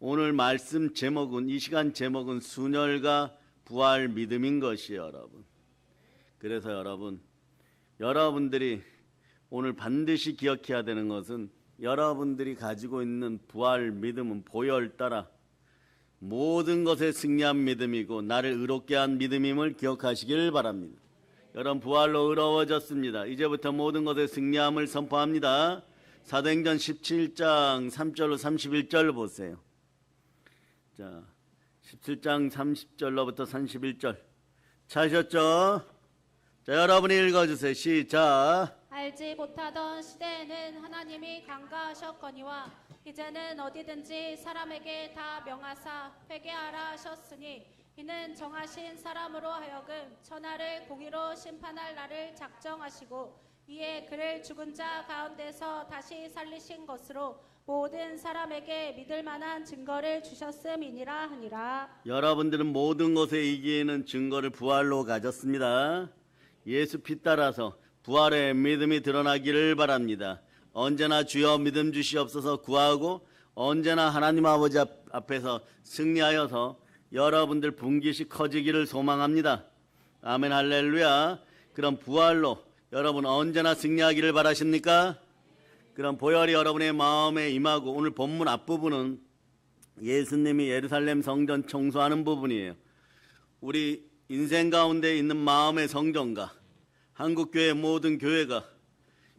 오늘 말씀 제목은, 이 시간 제목은 순혈과 부활 믿음인 것이에요, 여러분. 그래서 여러분들이 오늘 반드시 기억해야 되는 것은, 여러분들이 가지고 있는 부활 믿음은 보혈 따라 모든 것에 승리한 믿음이고 나를 의롭게 한 믿음임을 기억하시길 바랍니다. 여러분, 부활로 의로워졌습니다. 이제부터 모든 것에 승리함을 선포합니다. 사도행전 17장 3절로 31절 보세요. 자, 17장 30절로부터 31절 찾으셨죠? 자, 여러분이 읽어주세요. 시작. 알지 못하던 시대에는 하나님이 강가하셨거니와 이제는 어디든지 사람에게 다 명하사 회개하라 하셨으니 이는 정하신 사람으로 하여금 천하를 공의로 심판할 날을 작정하시고 이에 그를 죽은 자 가운데서 다시 살리신 것으로 모든 사람에게 믿을 만한 증거를 주셨음이니라 하니라. 여러분들은 모든 것에 이기는 증거를 부활로 가졌습니다. 예수 피 따라서 부활의 믿음이 드러나기를 바랍니다. 언제나 주여 믿음 주시옵소서 구하고 언제나 하나님 아버지 앞에서 승리하여서 여러분들 분깃이 커지기를 소망합니다. 아멘, 할렐루야. 그럼 부활로 여러분 언제나 승리하기를 바라십니까? 그럼 보혈이 여러분의 마음에 임하고, 오늘 본문 앞부분은 예수님이 예루살렘 성전 청소하는 부분이에요. 우리 인생 가운데 있는 마음의 성전과 한국교회 모든 교회가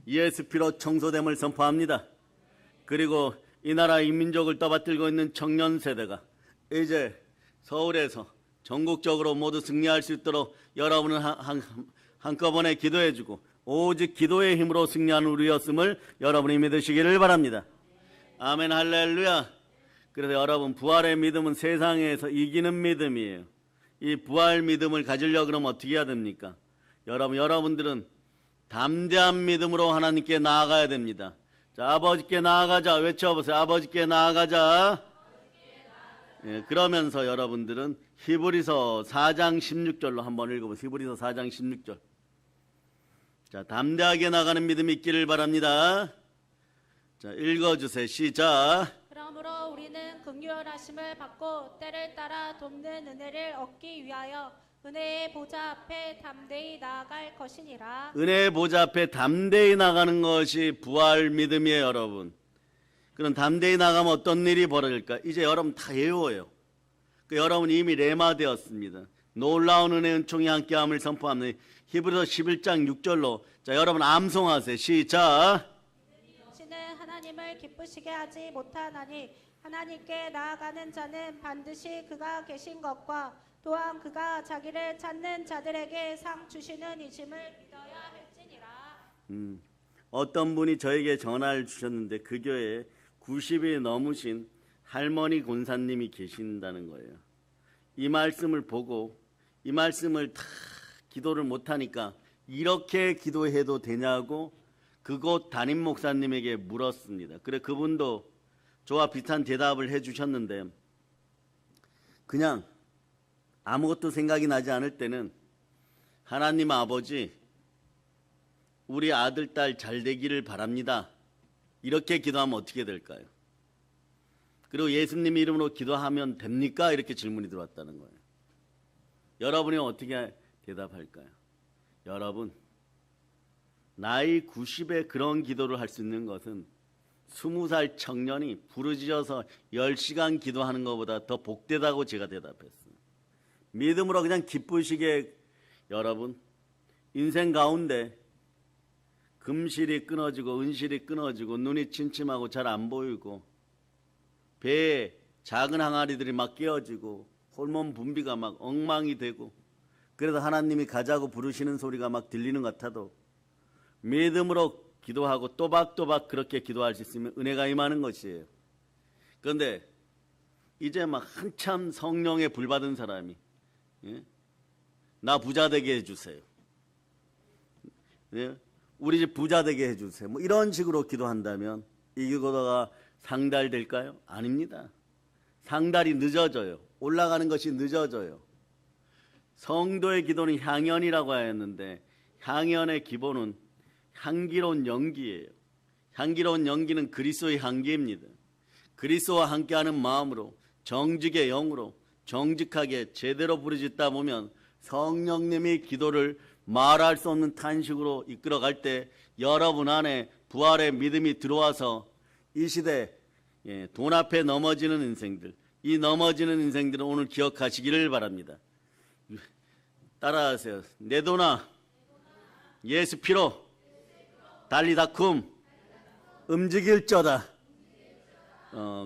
예수 피로 청소됨을 선포합니다. 그리고 이 나라 이 민족을 떠받들고 있는 청년 세대가 이제 서울에서 전국적으로 모두 승리할 수 있도록 여러분은 한꺼번에 기도해주고 오직 기도의 힘으로 승리하는 우리였음을 여러분이 믿으시기를 바랍니다. 아멘, 할렐루야. 그래서 여러분, 부활의 믿음은 세상에서 이기는 믿음이에요. 이 부활 믿음을 가지려고 그러면 어떻게 해야 됩니까? 여러분들은 담대한 믿음으로 하나님께 나아가야 됩니다. 자, 아버지께 나아가자 외쳐보세요. 아버지께 나아가자. 예, 그러면서 여러분들은 히브리서 4장 16절로 한번 읽어보세요. 히브리서 4장 16절. 자, 담대하게 나가는 믿음이 있기를 바랍니다. 자, 읽어주세요. 시작. 그러므로 우리는 긍휼하심을 받고 때를 따라 돕는 은혜를 얻기 위하여 은혜의 보좌 앞에 담대히 나아갈 것이니라. 은혜의 보좌 앞에 담대히 나가는 것이 부활 믿음이에요, 여러분. 그럼 담대히 나가면 어떤 일이 벌어질까? 이제 여러분 다 외워요. 여러분 이미 레마 되었습니다. 놀라운 은혜의 은총이 함께함을 선포합니다. 히브리서 11장 6절로 자, 여러분 암송하세요. 시작. 신은 하나님을 기쁘시게 하지 못하나니 하나님께 나아가는 자는 반드시 그가 계신 것과 또한 그가 자기를 찾는 자들에게 상 주시는 이심을 믿어야 할지니라. 어떤 분이 저에게 전화를 주셨는데 그 교회에 90이 넘으신 할머니 권사님이 계신다는 거예요. 이 말씀을 보고 이 말씀을 다 기도를 못하니까 이렇게 기도해도 되냐고 그곳 담임 목사님에게 물었습니다. 그래, 그분도 저와 비슷한 대답을 해주셨는데, 그냥 아무것도 생각이 나지 않을 때는 하나님 아버지, 우리 아들, 딸 잘 되기를 바랍니다. 이렇게 기도하면 어떻게 될까요? 그리고 예수님 이름으로 기도하면 됩니까? 이렇게 질문이 들어왔다는 거예요. 여러분이 어떻게 대답할까요? 여러분, 나이 90에 그런 기도를 할 수 있는 것은 20살 청년이 부르짖어서 10시간 기도하는 것보다 더 복되다고 제가 대답했어요. 믿음으로 그냥 기쁘시게, 여러분, 인생 가운데 금실이 끊어지고 은실이 끊어지고 눈이 침침하고 잘 안 보이고 배에 작은 항아리들이 막 끼어지고 호르몬 분비가 막 엉망이 되고, 그래서 하나님이 가자고 부르시는 소리가 막 들리는 것 같아도 믿음으로 기도하고 또박또박 그렇게 기도할 수 있으면 은혜가 임하는 것이에요. 그런데 이제 막 한참 성령에 불받은 사람이, 예? 나 부자 되게 해주세요. 예? 우리 집 부자 되게 해주세요. 뭐 이런 식으로 기도한다면 이 기도가 상달될까요? 아닙니다. 상달이 늦어져요. 올라가는 것이 늦어져요. 성도의 기도는 향연이라고 하였는데 향연의 기본은 향기로운 연기예요. 향기로운 연기는 그리스도의 향기입니다. 그리스도와 함께하는 마음으로 정직의 영으로 정직하게 제대로 부르짖다 보면 성령님이 기도를 말할 수 없는 탄식으로 이끌어갈 때 여러분 안에 부활의 믿음이 들어와서 이 시대 돈 앞에 넘어지는 인생들, 이 넘어지는 인생들은 오늘 기억하시기를 바랍니다. 따라하세요. 내 돈아 예수 피로 달리다쿰 움직일 자다.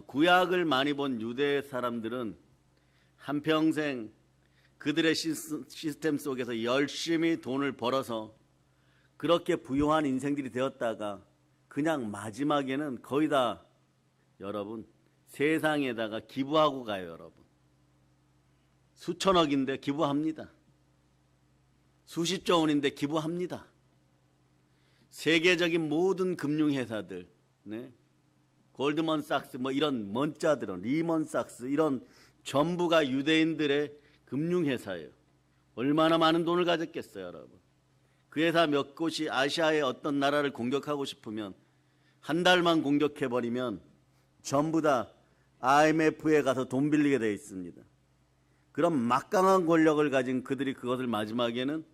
구약을 많이 본 유대 사람들은 한평생 그들의 시스템 속에서 열심히 돈을 벌어서 그렇게 부유한 인생들이 되었다가 그냥 마지막에는 거의 다 여러분 세상에다가 기부하고 가요. 여러분 수천억인데 기부합니다. 수십조 원인데 기부합니다. 세계적인 모든 금융회사들, 골드먼삭스 뭐 이런 먼자들은 리먼삭스 이런 전부가 유대인들의 금융회사예요. 얼마나 많은 돈을 가졌겠어요, 여러분. 그 회사 몇 곳이 아시아의 어떤 나라를 공격하고 싶으면 한 달만 공격해버리면 전부 다 IMF에 가서 돈 빌리게 되어 있습니다. 그런 막강한 권력을 가진 그들이 그것을 마지막에는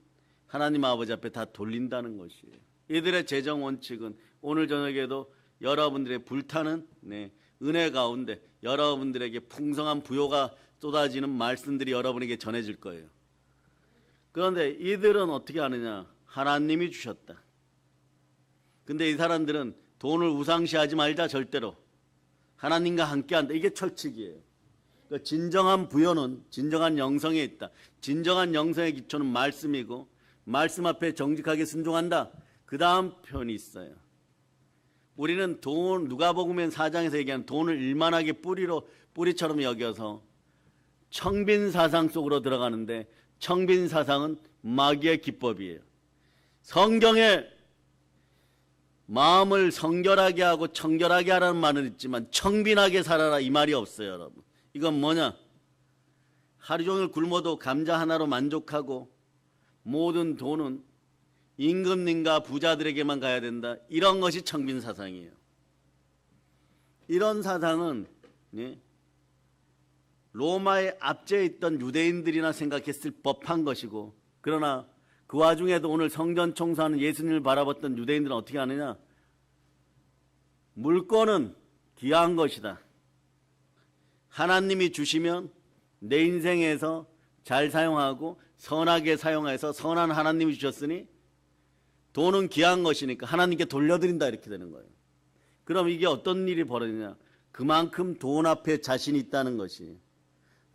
하나님 아버지 앞에 다 돌린다는 것이에요. 이들의 재정 원칙은 오늘 저녁에도 여러분들의 불타는 은혜 가운데 여러분들에게 풍성한 부요가 쏟아지는 말씀들이 여러분에게 전해질 거예요. 그런데 이들은 어떻게 하느냐? 하나님이 주셨다. 근데 이 사람들은 돈을 우상시하지 말자 절대로. 하나님과 함께한다. 이게 철칙이에요. 그러니까 진정한 부요는 진정한 영성에 있다. 진정한 영성의 기초는 말씀이고 말씀 앞에 정직하게 순종한다. 그 다음 표현이 있어요. 우리는 돈, 누가복음 4장에서 얘기하는 돈을 일만하게 뿌리처럼 여겨서 청빈사상 속으로 들어가는데 청빈사상은 마귀의 기법이에요. 성경에 마음을 성결하게 하고 청결하게 하라는 말은 있지만 청빈하게 살아라 이 말이 없어요. 여러분 이건 뭐냐? 하루 종일 굶어도 감자 하나로 만족하고 모든 돈은 임금님과 부자들에게만 가야 된다. 이런 것이 청빈사상이에요. 이런 사상은 로마의 압제에 있던 유대인들이나 생각했을 법한 것이고 그러나 그 와중에도 오늘 성전 청소하는 예수님을 바라봤던 유대인들은 어떻게 하느냐? 물건은 귀한 것이다. 하나님이 주시면 내 인생에서 잘 사용하고 선하게 사용해서 선한 하나님이 주셨으니 돈은 귀한 것이니까 하나님께 돌려드린다 이렇게 되는 거예요. 그럼 이게 어떤 일이 벌어지냐? 그만큼 돈 앞에 자신이 있다는 것이.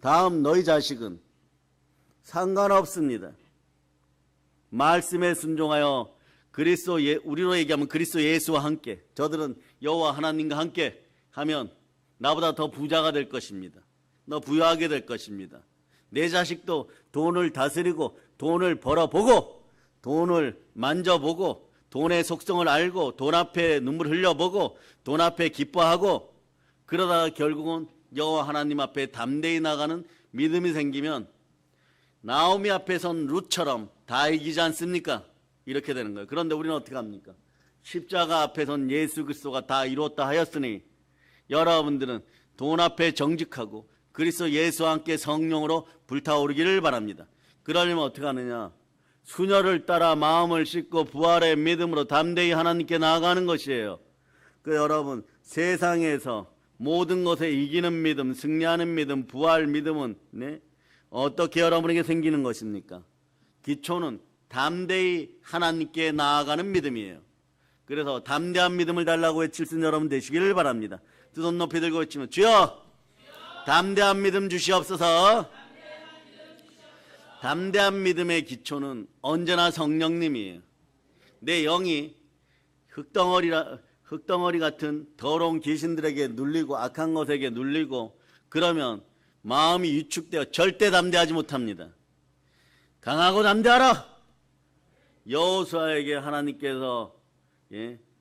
다음 너희 자식은 상관없습니다. 말씀에 순종하여 그리스도 우리로 얘기하면 그리스도 예수와 함께 저들은 여호와 하나님과 함께 하면 나보다 더 부자가 될 것입니다. 너 부유하게 될 것입니다. 내 자식도 돈을 다스리고 돈을 벌어보고 돈을 만져보고 돈의 속성을 알고 돈 앞에 눈물 흘려보고 돈 앞에 기뻐하고 그러다가 결국은 여호와 하나님 앞에 담대히 나가는 믿음이 생기면 나오미 앞에 선 룻처럼 다 이기지 않습니까? 이렇게 되는 거예요. 그런데 우리는 어떻게 합니까? 십자가 앞에 선 예수 그리스도가 다 이루었다 하였으니 여러분들은 돈 앞에 정직하고 그리스도 예수와 함께 성령으로 불타오르기를 바랍니다. 그러려면 어떻게 하느냐? 수녀를 따라 마음을 씻고 부활의 믿음으로 담대히 하나님께 나아가는 것이에요. 그 여러분 세상에서 모든 것에 이기는 믿음, 승리하는 믿음, 부활 믿음은 어떻게 여러분에게 생기는 것입니까? 기초는 담대히 하나님께 나아가는 믿음이에요. 그래서 담대한 믿음을 달라고 외칠 수 있는 여러분 되시기를 바랍니다. 두 손 높이 들고 외치면 주여 담대한 믿음 주시옵소서. 담대한 믿음의 기초는 언제나 성령님이에요. 내 영이 흙덩어리 같은 더러운 귀신들에게 눌리고 악한 것에게 눌리고 그러면 마음이 위축되어 절대 담대하지 못합니다. 강하고 담대하라. 여호수아에게 하나님께서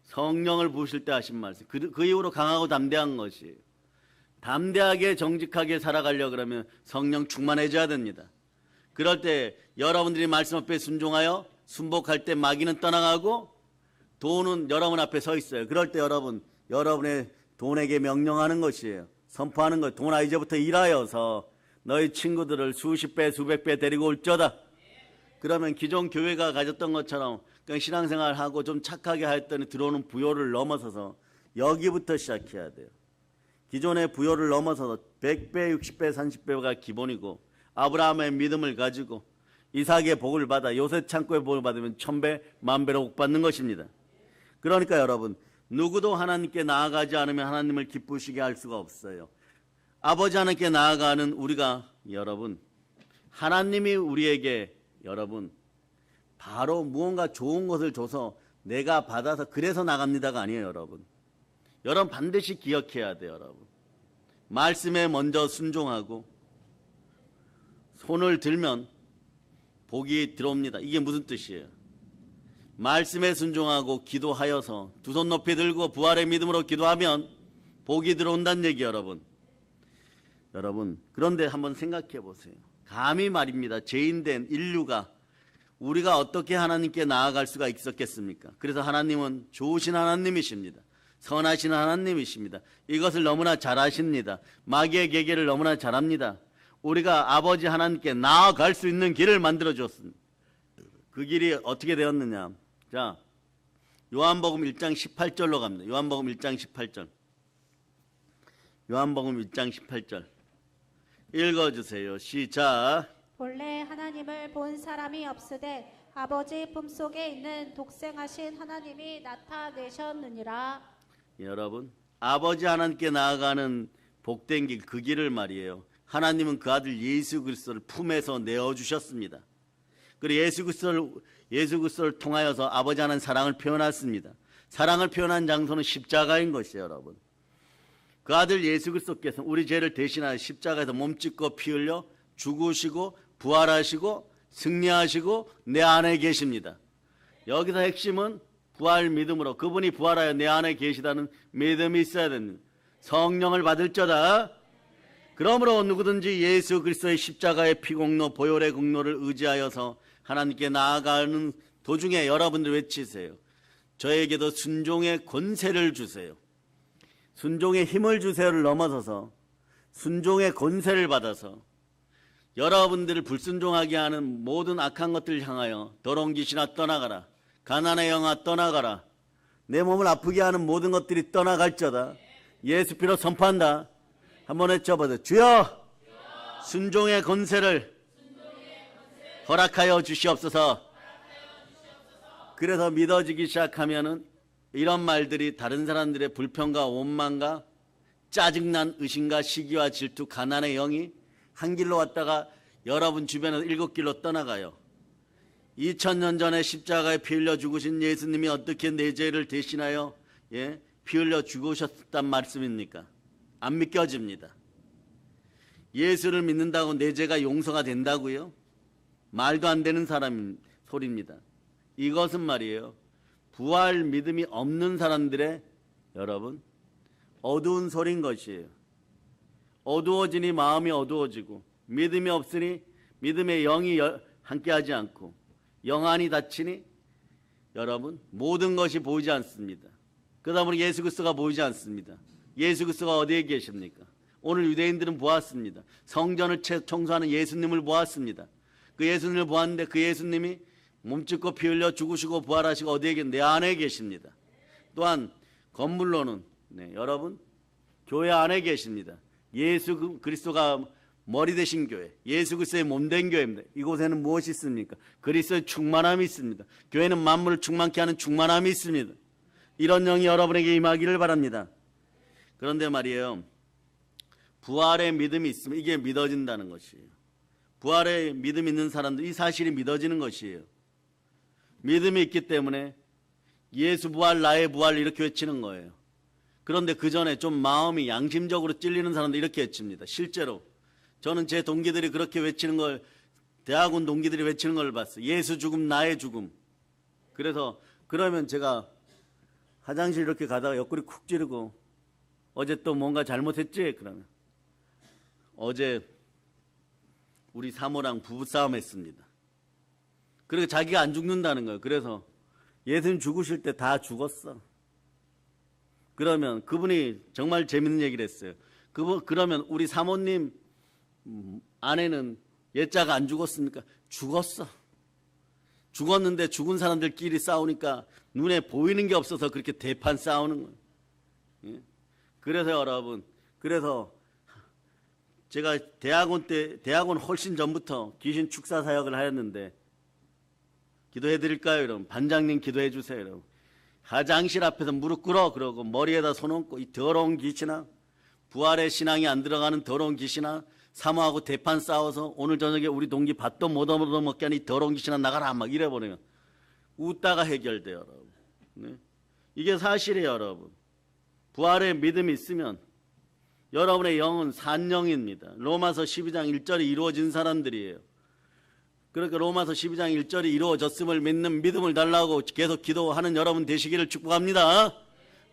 성령을 부으실 때 하신 말씀. 그 이후로 강하고 담대한 것이에요. 담대하게 정직하게 살아가려고 그러면 성령 충만해져야 됩니다. 그럴 때 여러분들이 말씀 앞에 순종하여 순복할 때 마귀는 떠나가고 돈은 여러분 앞에 서 있어요. 그럴 때 여러분의 돈에게 명령하는 것이에요. 선포하는 것. 돈아 이제부터 일하여서 너희 친구들을 수십 배 수백 배 데리고 올쩌다. 그러면 기존 교회가 가졌던 것처럼 그냥 신앙생활하고 좀 착하게 했더니 들어오는 부요를 넘어서서 여기부터 시작해야 돼요. 기존의 부요를 넘어서서 100배 60배 30배가 기본이고 아브라함의 믿음을 가지고 이삭의 복을 받아 요셉 창고의 복을 받으면 1000배 만배로 복 받는 것입니다. 그러니까 여러분 누구도 하나님께 나아가지 않으면 하나님을 기쁘시게 할 수가 없어요. 아버지 하나님께 나아가는 우리가 여러분 하나님이 우리에게 여러분 바로 무언가 좋은 것을 줘서 내가 받아서 그래서 나갑니다가 아니에요. 여러분 반드시 기억해야 돼요. 여러분 말씀에 먼저 순종하고 손을 들면 복이 들어옵니다. 이게 무슨 뜻이에요? 말씀에 순종하고 기도하여서 두 손 높이 들고 부활의 믿음으로 기도하면 복이 들어온다는 얘기예요. 여러분 그런데 한번 생각해 보세요. 감히 말입니다. 죄인된 인류가 우리가 어떻게 하나님께 나아갈 수가 있었겠습니까? 그래서 하나님은 좋으신 하나님이십니다. 선하신 하나님이십니다. 이것을 너무나 잘 아십니다. 마귀의 계계를 너무나 잘 압니다. 우리가 아버지 하나님께 나아갈 수 있는 길을 만들어 주었습니다. 그 길이 어떻게 되었느냐? 자, 요한복음 1장 18절로 갑니다. 요한복음 1장 18절. 요한복음 1장 18절. 읽어주세요. 시작. 본래 하나님을 본 사람이 없으되 아버지 품속에 있는 독생하신 하나님이 나타내셨느니라. 여러분 아버지 하나님께 나아가는 복된 길, 그 길을 말이에요. 하나님은 그 아들 예수 그리스도를 품에서 내어주셨습니다. 그리고 예수 그리스도를 통하여서 아버지 하나님 사랑을 표현했습니다. 사랑을 표현한 장소는 십자가인 것이에요. 여러분 그 아들 예수 그리스도께서 우리 죄를 대신하여 십자가에서 몸짓고 피 흘려 죽으시고 부활하시고 승리하시고 내 안에 계십니다. 여기서 핵심은 부활 믿음으로 그분이 부활하여 내 안에 계시다는 믿음이 있어야 됩니다. 성령을 받을 자다. 그러므로 누구든지 예수 그리스도의 십자가의 피공로 보혈의 공로를 의지하여서 하나님께 나아가는 도중에 여러분들 외치세요. 저에게도 순종의 권세를 주세요. 순종의 힘을 주세요를 넘어서서 순종의 권세를 받아서 여러분들을 불순종하게 하는 모든 악한 것들을 향하여 더러운 귀신아 떠나가라. 가난의 영아 떠나가라. 내 몸을 아프게 하는 모든 것들이 떠나갈저다. 예수 피로 선포한다. 한번 외쳐보세요. 주여 순종의 권세를 허락하여 주시옵소서. 그래서 믿어지기 시작하면은 이런 말들이 다른 사람들의 불평과 원망과 짜증난 의심과 시기와 질투, 가난의 영이 한 길로 왔다가 여러분 주변에서 7길로 떠나가요. 2000년 전에 십자가에 피 흘려 죽으신 예수님이 어떻게 내 죄를 대신하여 피 흘려 죽으셨단 말씀입니까? 안 믿겨집니다. 예수를 믿는다고 내 죄가 용서가 된다고요? 말도 안 되는 사람 소리입니다. 이것은 말이에요. 부활 믿음이 없는 사람들의 여러분 어두운 소리인 것이에요. 어두워지니 마음이 어두워지고 믿음이 없으니 믿음의 영이 함께하지 않고 영안이 닫히니 여러분 모든 것이 보이지 않습니다. 그러다 보니 예수 그리스도가 보이지 않습니다. 예수 그리스도가 어디에 계십니까? 오늘 유대인들은 보았습니다. 성전을 청소하는 예수님을 보았습니다. 그 예수님을 보았는데 그 예수님이 몸짓고 피 흘려 죽으시고 부활하시고 어디에 계십니까? 내 안에 계십니다. 또한 건물로는 여러분 교회 안에 계십니다. 예수 그리스도가 머리 되신 교회, 예수 그리스도의 몸된 교회입니다. 이곳에는 무엇이 있습니까? 그리스도의 충만함이 있습니다. 교회는 만물을 충만케 하는 충만함이 있습니다. 이런 영이 여러분에게 임하기를 바랍니다. 그런데 말이에요, 부활의 믿음이 있으면 이게 믿어진다는 것이에요. 부활의 믿음 있는 사람들, 이 사실이 믿어지는 것이에요. 믿음이 있기 때문에 예수 부활, 나의 부활 이렇게 외치는 거예요. 그런데 그 전에 좀 마음이 양심적으로 찔리는 사람들 이렇게 외칩니다. 실제로 저는 제 동기들이 그렇게 외치는 걸, 대학원 동기들이 외치는 걸 봤어요. 예수 죽음, 나의 죽음. 그래서 그러면 제가 화장실 이렇게 가다가 옆구리 쿡 찌르고 어제 또 뭔가 잘못했지? 그러면 어제 우리 사모랑 부부싸움 했습니다. 그리고 자기가 안 죽는다는 거예요. 그래서 예수님 죽으실 때 다 죽었어. 그러면 그분이 정말 재밌는 얘기를 했어요. 그러면 우리 사모님 아내는 옛자가 안 죽었습니까? 죽었어. 죽었는데 죽은 사람들끼리 싸우니까 눈에 보이는 게 없어서 그렇게 대판 싸우는 거예요. 예? 그래서 여러분, 그래서 제가 대학원 훨씬 전부터 귀신 축사 사역을 하였는데, 기도해 드릴까요? 여러분. 반장님 기도해 주세요. 여러분. 화장실 앞에서 무릎 꿇어 그러고 머리에다 손 얹고, 이 더러운 귀신아, 부활의 신앙이 안 들어가는 더러운 귀신아, 사모하고 대판 싸워서 오늘 저녁에 우리 동기 밥도 못 얻어먹게 하니 더러운 귀신아 나가라, 막 이래버리면 웃다가 해결돼요, 여러분. 네? 이게 사실이에요, 여러분. 부활의 믿음이 있으면 여러분의 영은 산영입니다. 로마서 12장 1절이 이루어진 사람들이에요. 그러니까 로마서 12장 1절이 이루어졌음을 믿는 믿음을 달라고 계속 기도하는 여러분 되시기를 축복합니다.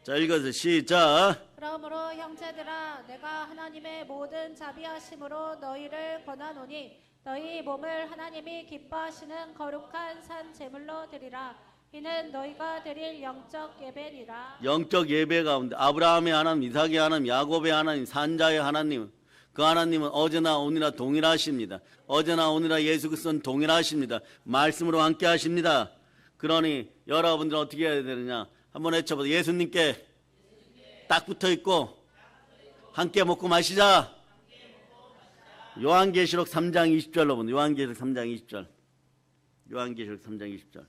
자, 읽어서 시작. 그러므로 형제들아 내가 하나님의 모든 자비하심으로 너희를 권하노니 너희 몸을 하나님이 기뻐하시는 거룩한 산 제물로 드리라. 이는 너희가 드릴 영적 예배니라. 영적 예배 가운데 아브라함의 하나님, 이삭의 하나님, 야곱의 하나님, 산자의 하나님, 그 하나님은 어제나 오늘나 동일하십니다. 어제나 오늘나 예수 그리스도는 동일하십니다. 말씀으로 함께 하십니다. 그러니 여러분들 어떻게 해야 되느냐? 한번 외쳐보세요. 예수님께 딱 붙어 있고 함께 먹고 마시자. 요한계시록 3장 20절로 보면 요한계시록 3장 20절. 요한계시록 3장 20절.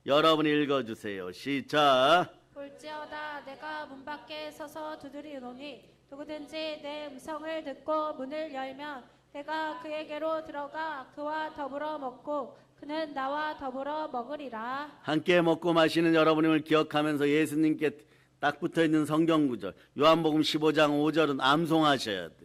여러분이 읽어주세요. 시작. 볼지어다 내가 문 밖에 서서 두드리노니 누구든지 내 음성을 듣고 문을 열면 내가 그에게로 들어가 그와 더불어 먹고 그는 나와 더불어 먹으리라. 함께 먹고 마시는 여러분임을 기억하면서 예수님께 딱 붙어있는 성경 구절 요한복음 15장 5절은 암송하셔야 돼.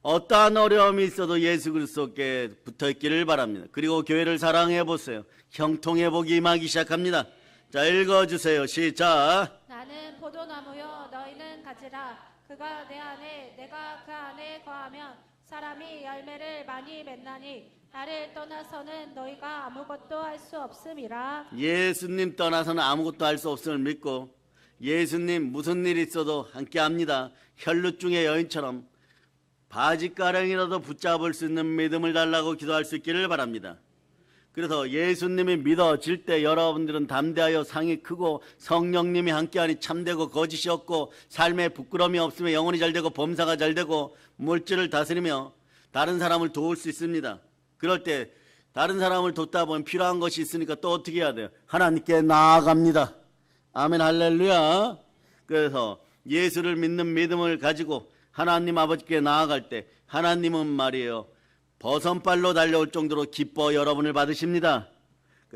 어떠한 어려움이 있어도 예수 그리스도께 붙어있기를 바랍니다. 그리고 교회를 사랑해 보세요. 형통의 복이 임하기 시작합니다. 자, 읽어주세요. 시작. 나는 포도나무요 너희는 가지라. 그가 내 안에 내가 그 안에 거하면 사람이 열매를 많이 맺나니 나를 떠나서는 너희가 아무것도 할 수 없음이라. 예수님 떠나서는 아무것도 할 수 없음을 믿고 예수님 무슨 일 있어도 함께합니다. 혈루증의 여인처럼 바지가랑이라도 붙잡을 수 있는 믿음을 달라고 기도할 수 있기를 바랍니다. 그래서 예수님이 믿어질 때 여러분들은 담대하여 상이 크고 성령님이 함께하니 참되고 거짓이 없고 삶에 부끄러움이 없으며 영혼이 잘되고 범사가 잘되고 물질을 다스리며 다른 사람을 도울 수 있습니다. 그럴 때 다른 사람을 돕다 보면 필요한 것이 있으니까 또 어떻게 해야 돼요? 하나님께 나아갑니다. 아멘 할렐루야. 그래서 예수를 믿는 믿음을 가지고 하나님 아버지께 나아갈 때 하나님은 말이에요. 버선발로 달려올 정도로 기뻐 여러분을 받으십니다.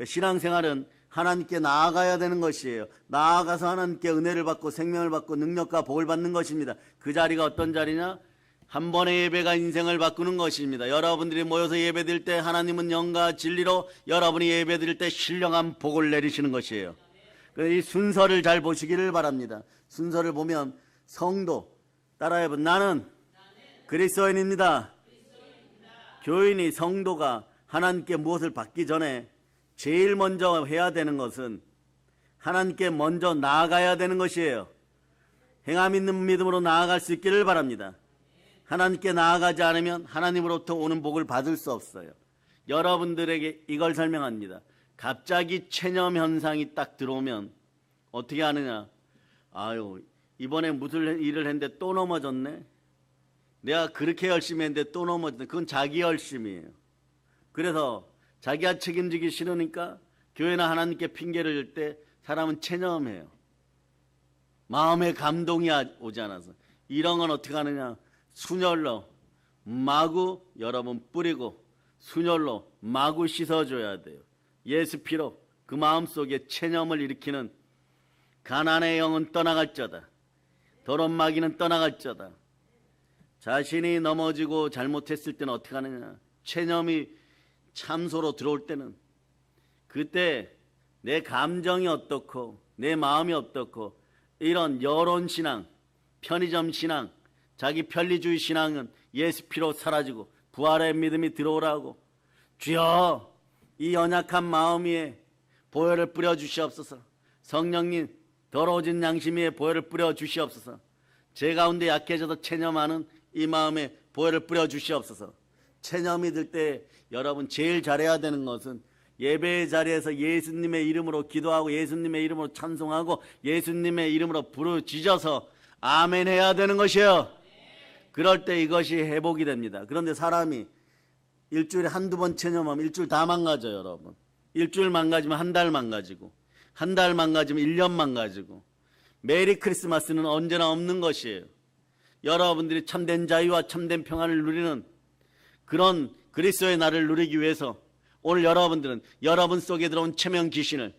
신앙생활은 하나님께 나아가야 되는 것이에요. 나아가서 하나님께 은혜를 받고 생명을 받고 능력과 복을 받는 것입니다. 그 자리가 어떤 자리냐? 한 번의 예배가 인생을 바꾸는 것입니다. 여러분들이 모여서 예배드릴 때 하나님은 영과 진리로 여러분이 예배드릴 때 신령한 복을 내리시는 것이에요. 이 순서를 잘 보시기를 바랍니다. 순서를 보면 성도 따라해봐. 나는 그리스도인입니다. 교인이 성도가 하나님께 무엇을 받기 전에 제일 먼저 해야 되는 것은 하나님께 먼저 나아가야 되는 것이에요. 행함 있는 믿음으로 나아갈 수 있기를 바랍니다. 하나님께 나아가지 않으면 하나님으로부터 오는 복을 받을 수 없어요. 여러분들에게 이걸 설명합니다. 갑자기 체념 현상이 딱 들어오면 어떻게 하느냐? 아유, 이번에 무슨 일을 했는데 또 넘어졌네? 내가 그렇게 열심히 했는데 또 넘어졌네. 그건 자기 열심이에요. 그래서 자기가 책임지기 싫으니까 교회나 하나님께 핑계를 질 때 사람은 체념해요. 마음에 감동이 오지 않아서. 이런 건 어떻게 하느냐? 순혈로 마구 여러분 뿌리고 순혈로 마구 씻어줘야 돼요. 예수 피로 그 마음속에 체념을 일으키는 가난의 영은 떠나갈저다. 더러운 마귀는 떠나갈저다. 자신이 넘어지고 잘못했을 때는 어떻게 하느냐? 체념이 참소로 들어올 때는 그때 내 감정이 어떻고 내 마음이 어떻고 이런 여론신앙, 편의점신앙, 자기 편리주의 신앙은 예수 피로 사라지고 부활의 믿음이 들어오라고 주여 이 연약한 마음 위에 보혈을 뿌려주시옵소서. 성령님 더러워진 양심 위에 보혈을 뿌려 주시옵소서. 제 가운데 약해져도 체념하는 이 마음에 보혈을 뿌려 주시옵소서. 체념이 들 때 여러분 제일 잘해야 되는 것은 예배의 자리에서 예수님의 이름으로 기도하고 예수님의 이름으로 찬송하고 예수님의 이름으로 부르짖어서 아멘 해야 되는 것이에요. 그럴 때 이것이 회복이 됩니다. 그런데 사람이 일주일에 한두 번 체념하면 일주일 다 망가져요, 여러분. 일주일 망가지면 한 달 망가지고, 한 달 망가지면 1년 망가지고, 메리 크리스마스는 언제나 없는 것이에요. 여러분들이 참된 자유와 참된 평안을 누리는 그런 그리스도의 날을 누리기 위해서 오늘 여러분들은 여러분 속에 들어온 체면 귀신을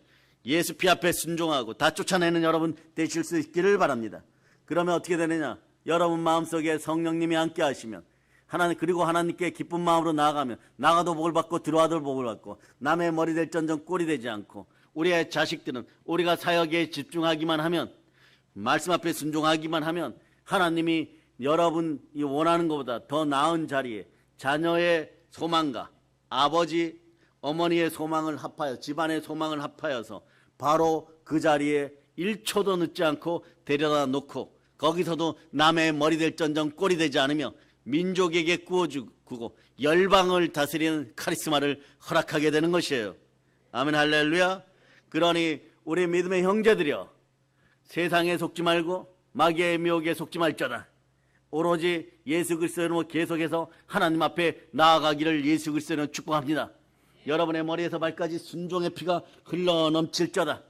예수 피 앞에 순종하고 다 쫓아내는 여러분 되실 수 있기를 바랍니다. 그러면 어떻게 되느냐? 여러분 마음속에 성령님이 함께 하시면 하나님, 그리고 하나님께 기쁜 마음으로 나아가면 나가도 복을 받고 들어와도 복을 받고 남의 머리 될전전 꼴이 되지 않고 우리의 자식들은 우리가 사역에 집중하기만 하면 말씀 앞에 순종하기만 하면 하나님이 여러분이 원하는 것보다 더 나은 자리에 자녀의 소망과 아버지, 어머니의 소망을 합하여 집안의 소망을 합하여서 바로 그 자리에 1초도 늦지 않고 데려다 놓고 거기서도 남의 머리 될전전 꼴이 되지 않으며 민족에게 구워주고 열방을 다스리는 카리스마를 허락하게 되는 것이에요. 아멘 할렐루야. 그러니 우리 믿음의 형제들이여, 세상에 속지 말고 마귀의 미혹에 속지 말자다. 오로지 예수 그리스도의 이름으로 계속해서 하나님 앞에 나아가기를 예수 그리스도의 이름으로 축복합니다. 여러분의 머리에서 발까지 순종의 피가 흘러넘칠 자다.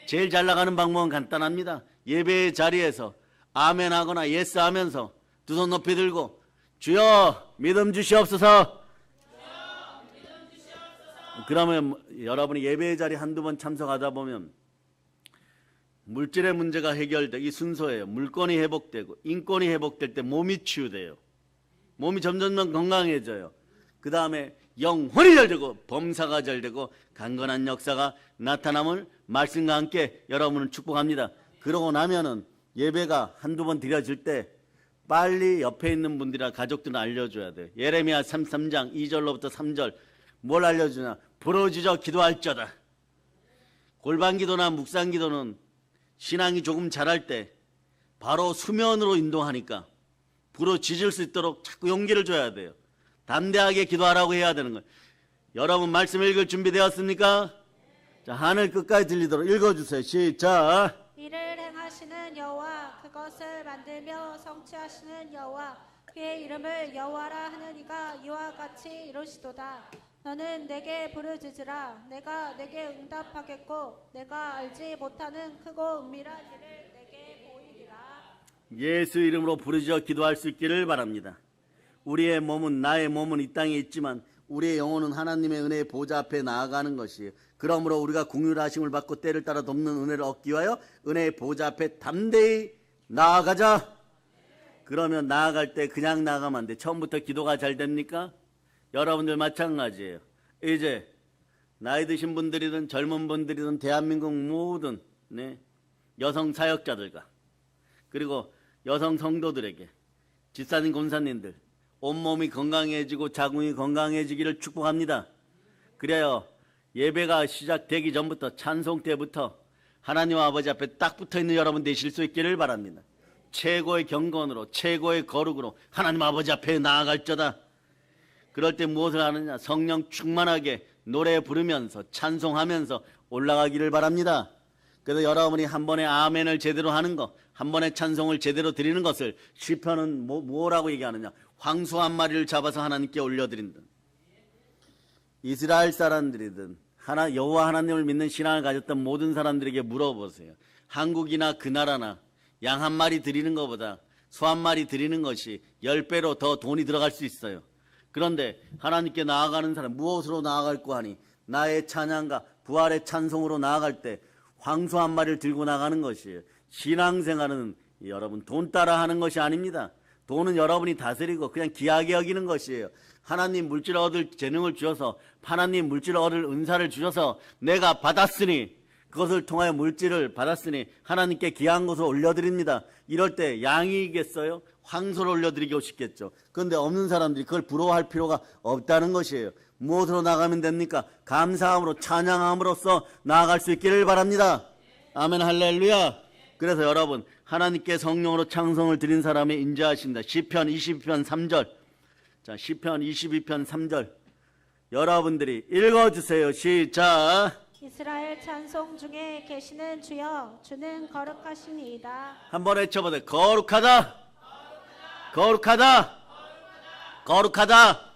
제일 잘 나가는 방법은 간단합니다. 예배의 자리에서 아멘 하거나 예스 하면서 두 손 높이 들고 주여 믿음 주시옵소서. 그러면 여러분이 예배의 자리 한두 번 참석하다 보면 물질의 문제가 해결되고, 이 순서예요. 물건이 회복되고 인권이 회복될 때 몸이 치유돼요. 몸이 점점 건강해져요. 그 다음에 영혼이 잘되고 범사가 잘되고 강건한 역사가 나타남을 말씀과 함께 여러분을 축복합니다. 그러고 나면은 예배가 한두 번 드려질 때 빨리 옆에 있는 분들이나 가족들은 알려줘야 돼요. 예레미야 33장 2절로부터 3절 뭘 알려주냐? 부르짖어 기도할 자다. 골방기도나 묵상기도는 신앙이 조금 자랄 때 바로 수면으로 인도하니까 부르짖을 수 있도록 자꾸 용기를 줘야 돼요. 담대하게 기도하라고 해야 되는 거예요. 여러분 말씀 읽을 준비 되었습니까? 자, 하늘 끝까지 들리도록 읽어주세요. 시작. 이를 행하시는 여호와, 그것을 만들며 성취하시는 여호와, 그의 이름을 여호와라 하는 이가 이와 같이 이루시도다. 너는 내게 부르짖으라. 내가 내게 응답하겠고 내가 알지 못하는 크고 은밀한 일을 내게 보이리라. 예수 이름으로 부르짖어 기도할 수 있기를 바랍니다. 우리의 몸은, 나의 몸은 이 땅에 있지만 우리의 영혼은 하나님의 은혜의 보좌 앞에 나아가는 것이에요. 그러므로 우리가 긍휼하심을 받고 때를 따라 돕는 은혜를 얻기 위하여 은혜의 보좌 앞에 담대히 나아가자. 그러면 나아갈 때 그냥 나가면 안 돼. 처음부터 기도가 잘 됩니까? 여러분들 마찬가지예요. 이제 나이 드신 분들이든 젊은 분들이든 대한민국 모든 여성 사역자들과 그리고 여성 성도들에게 집사님, 권사님들 온몸이 건강해지고 자궁이 건강해지기를 축복합니다. 그래요. 예배가 시작되기 전부터 찬송 때부터 하나님 아버지 앞에 딱 붙어있는 여러분 되실 수 있기를 바랍니다. 최고의 경건으로 최고의 거룩으로 하나님 아버지 앞에 나아갈 자다. 그럴 때 무엇을 하느냐? 성령 충만하게 노래 부르면서 찬송하면서 올라가기를 바랍니다. 그래서 여러분이 한 번에 아멘을 제대로 하는 것, 한 번에 찬송을 제대로 드리는 것을 시편은 뭐라고 얘기하느냐? 황소 한 마리를 잡아서 하나님께 올려드린다. 이스라엘 사람들이든 여호와 하나님을 믿는 신앙을 가졌던 모든 사람들에게 물어보세요. 한국이나 그 나라나 양 한 마리 드리는 것보다 소 한 마리 드리는 것이 10배로 더 돈이 들어갈 수 있어요. 그런데 하나님께 나아가는 사람 무엇으로 나아갈고 하니? 나의 찬양과 부활의 찬송으로 나아갈 때 황소 한 마리를 들고 나가는 것이에요. 신앙생활은 여러분 돈 따라 하는 것이 아닙니다. 돈은 여러분이 다스리고 그냥 귀하게 여기는 것이에요. 하나님 물질을 얻을 재능을 주셔서, 하나님 물질을 얻을 은사를 주셔서 내가 받았으니, 그것을 통하여 물질을 받았으니 하나님께 귀한 것을 올려드립니다. 이럴 때 양이겠어요? 황소를 올려드리고 싶겠죠. 그런데 없는 사람들이 그걸 부러워할 필요가 없다는 것이에요. 무엇으로 나가면 됩니까? 감사함으로, 찬양함으로써 나아갈 수 있기를 바랍니다. 아멘 할렐루야. 그래서 여러분 하나님께 성령으로 창성을 드린 사람이 인자하신다. 시편 22편 3절. 자, 시편 22편 3절. 여러분들이 읽어주세요. 시작. 이스라엘 찬송 중에 계시는 주여 주는 거룩하시니이다. 한번 외쳐보세요. 거룩하다. 거룩하다. 거룩하다.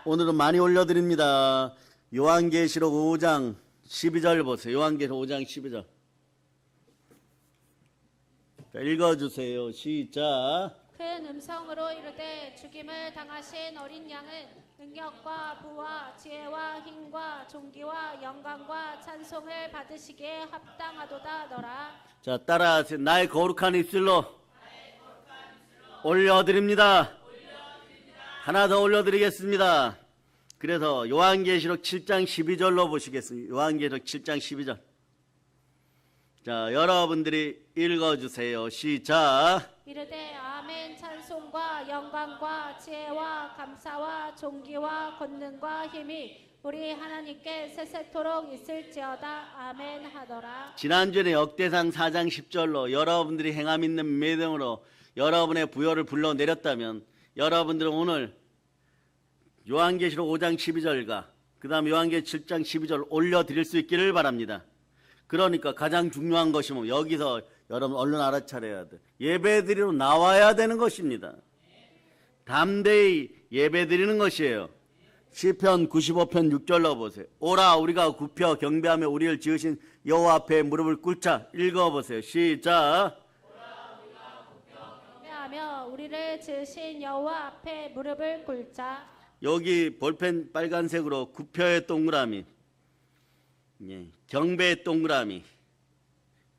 오늘은 많이 올려드립니다. 요한계시록 5장 12절 보세요. 요한계시록 5장 12절. 자, 읽어주세요. 시작. 큰 음성으로 이르되 죽임을 당하신 어린 양은 능력과 부와 지혜와 힘과 존귀와 영광과 찬송을 받으시기에 합당하도다 너라. 자, 따라하세요. 나의 거룩한 입술로 올려드립니다. 하나 더 올려드리겠습니다. 그래서 요한계시록 7장 12절로 보시겠습니다. 요한계시록 7장 12절. 자, 여러분들이 읽어주세요. 시작. 이르되 아멘. 찬송과 영광과 지혜와 감사와 존귀와 권능과 힘이 우리 하나님께 세세토록 있을지어다. 아멘 하더라. 지난주에 역대상 4장 10절로 여러분들이 행함 있는 믿음으로 여러분의 부여를 불러내렸다면 여러분들은 오늘 요한계시록 5장 12절과 그 다음 요한계시록 7장 12절 올려드릴 수 있기를 바랍니다. 그러니까 가장 중요한 것이 뭐 여기서 여러분 얼른 알아차려야 돼. 예배드리러 나와야 되는 것입니다. 담대히 예배드리는 것이에요. 시편 95편 6절로 보세요. 오라 우리가 굽혀 경배하며 우리를 지으신 여호와 앞에 무릎을 꿇자. 읽어보세요. 시작. 경배하며 우리를 지으신 여호와 앞에 무릎을 꿇자. 여기 볼펜 빨간색으로 굽혀의 동그라미, 예, 경배의 동그라미,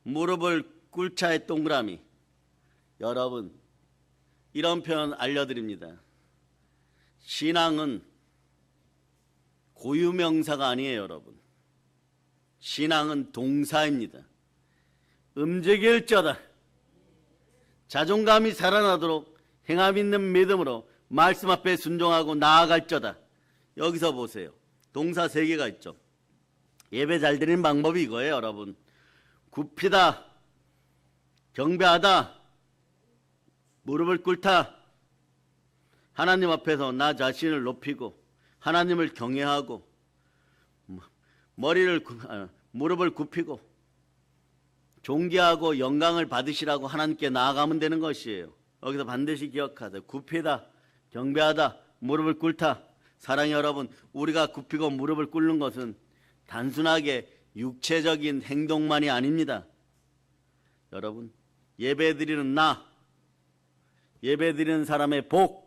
무릎을 꿇자의 동그라미. 여러분 이런 표현 알려드립니다. 신앙은 고유명사가 아니에요. 여러분 신앙은 동사입니다. 움직일저다. 자존감이 살아나도록 행함 있는 믿음으로 말씀 앞에 순종하고 나아갈저다. 여기서 보세요. 동사 3개가 있죠. 예배 잘 드리는 방법이 이거예요. 여러분 굽히다, 경배하다, 무릎을 꿇다. 하나님 앞에서 나 자신을 높이고 하나님을 경외하고 무릎을 굽히고 존귀하고 영광을 받으시라고 하나님께 나아가면 되는 것이에요. 여기서 반드시 기억하세요. 굽히다, 경배하다, 무릎을 꿇다. 사랑의 여러분, 우리가 굽히고 무릎을 꿇는 것은 단순하게 육체적인 행동만이 아닙니다. 여러분 예배드리는 나, 예배드리는 사람의 복,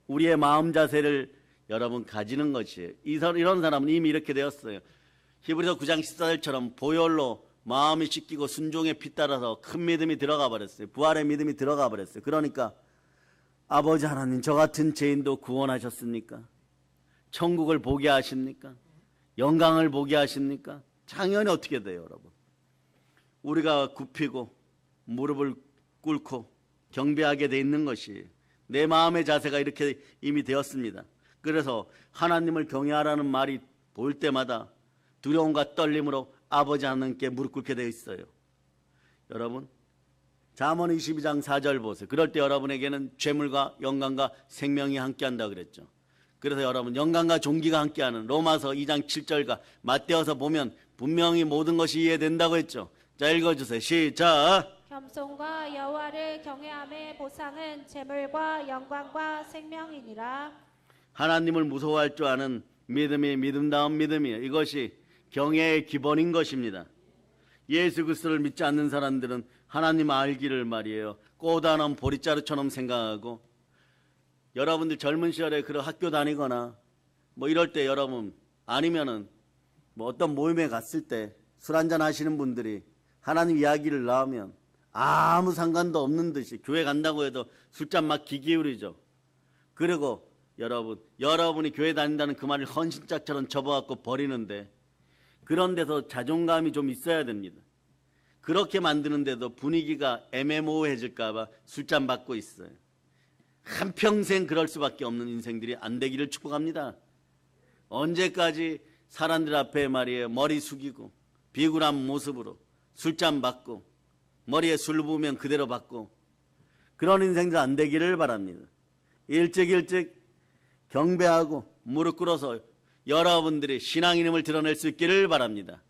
우리의 마음 자세를 여러분 가지는 것이에요. 이런 사람은 이미 이렇게 되었어요. 히브리서 9장 14절처럼 보혈로 마음이 씻기고 순종의 피 따라서 큰 믿음이 들어가 버렸어요. 부활의 믿음이 들어가 버렸어요. 그러니까 아버지 하나님, 저 같은 죄인도 구원하셨습니까? 천국을 보게 하십니까? 영광을 보게 하십니까? 당연히 어떻게 돼요, 여러분? 우리가 굽히고 무릎을 꿇고 경배하게 돼 있는 것이 내 마음의 자세가 이렇게 이미 되었습니다. 그래서 하나님을 경외하라는 말이 볼 때마다 두려움과 떨림으로 아버지 하나님께 무릎 꿇게 되어 있어요. 여러분 잠언 22장 4절 보세요. 그럴 때 여러분에게는 죄물과 영광과 생명이 함께한다 그랬죠. 그래서 여러분 영광과 존귀가 함께하는 로마서 2장 7절과 맞대어서 보면 분명히 모든 것이 이해된다고 했죠. 자, 읽어주세요. 시작. 겸손과 여호와를 경외함의 보상은 재물과 영광과 생명이니라. 하나님을 무서워할 줄 아는 믿음이 믿음다운 믿음이에요. 이것이 경외의 기본인 것입니다. 예수 그리스도를 믿지 않는 사람들은 하나님 알기를 말이에요. 꼬다는 보릿자루처럼 생각하고, 여러분들 젊은 시절에 그런 학교 다니거나 뭐 이럴 때 여러분 아니면은 뭐 어떤 모임에 갔을 때 술 한잔 하시는 분들이 하나님 이야기를 나오면 아무 상관도 없는 듯이 교회 간다고 해도 술잔 막 귀 기울이죠. 그리고 여러분이 교회 다닌다는 그 말을 헌신짝처럼 접어갖고 버리는데, 그런 데서 자존감이 좀 있어야 됩니다. 그렇게 만드는데도 분위기가 애매모호해질까봐 술잔 받고 있어요. 한평생 그럴 수밖에 없는 인생들이 안 되기를 축복합니다. 언제까지 사람들 앞에 말이에요 머리 숙이고 비굴한 모습으로 술잔 받고 머리에 술 부으면 그대로 받고 그런 인생들 안 되기를 바랍니다. 일찍 경배하고 무릎 꿇어서 여러분들이 신앙인임을 드러낼 수 있기를 바랍니다.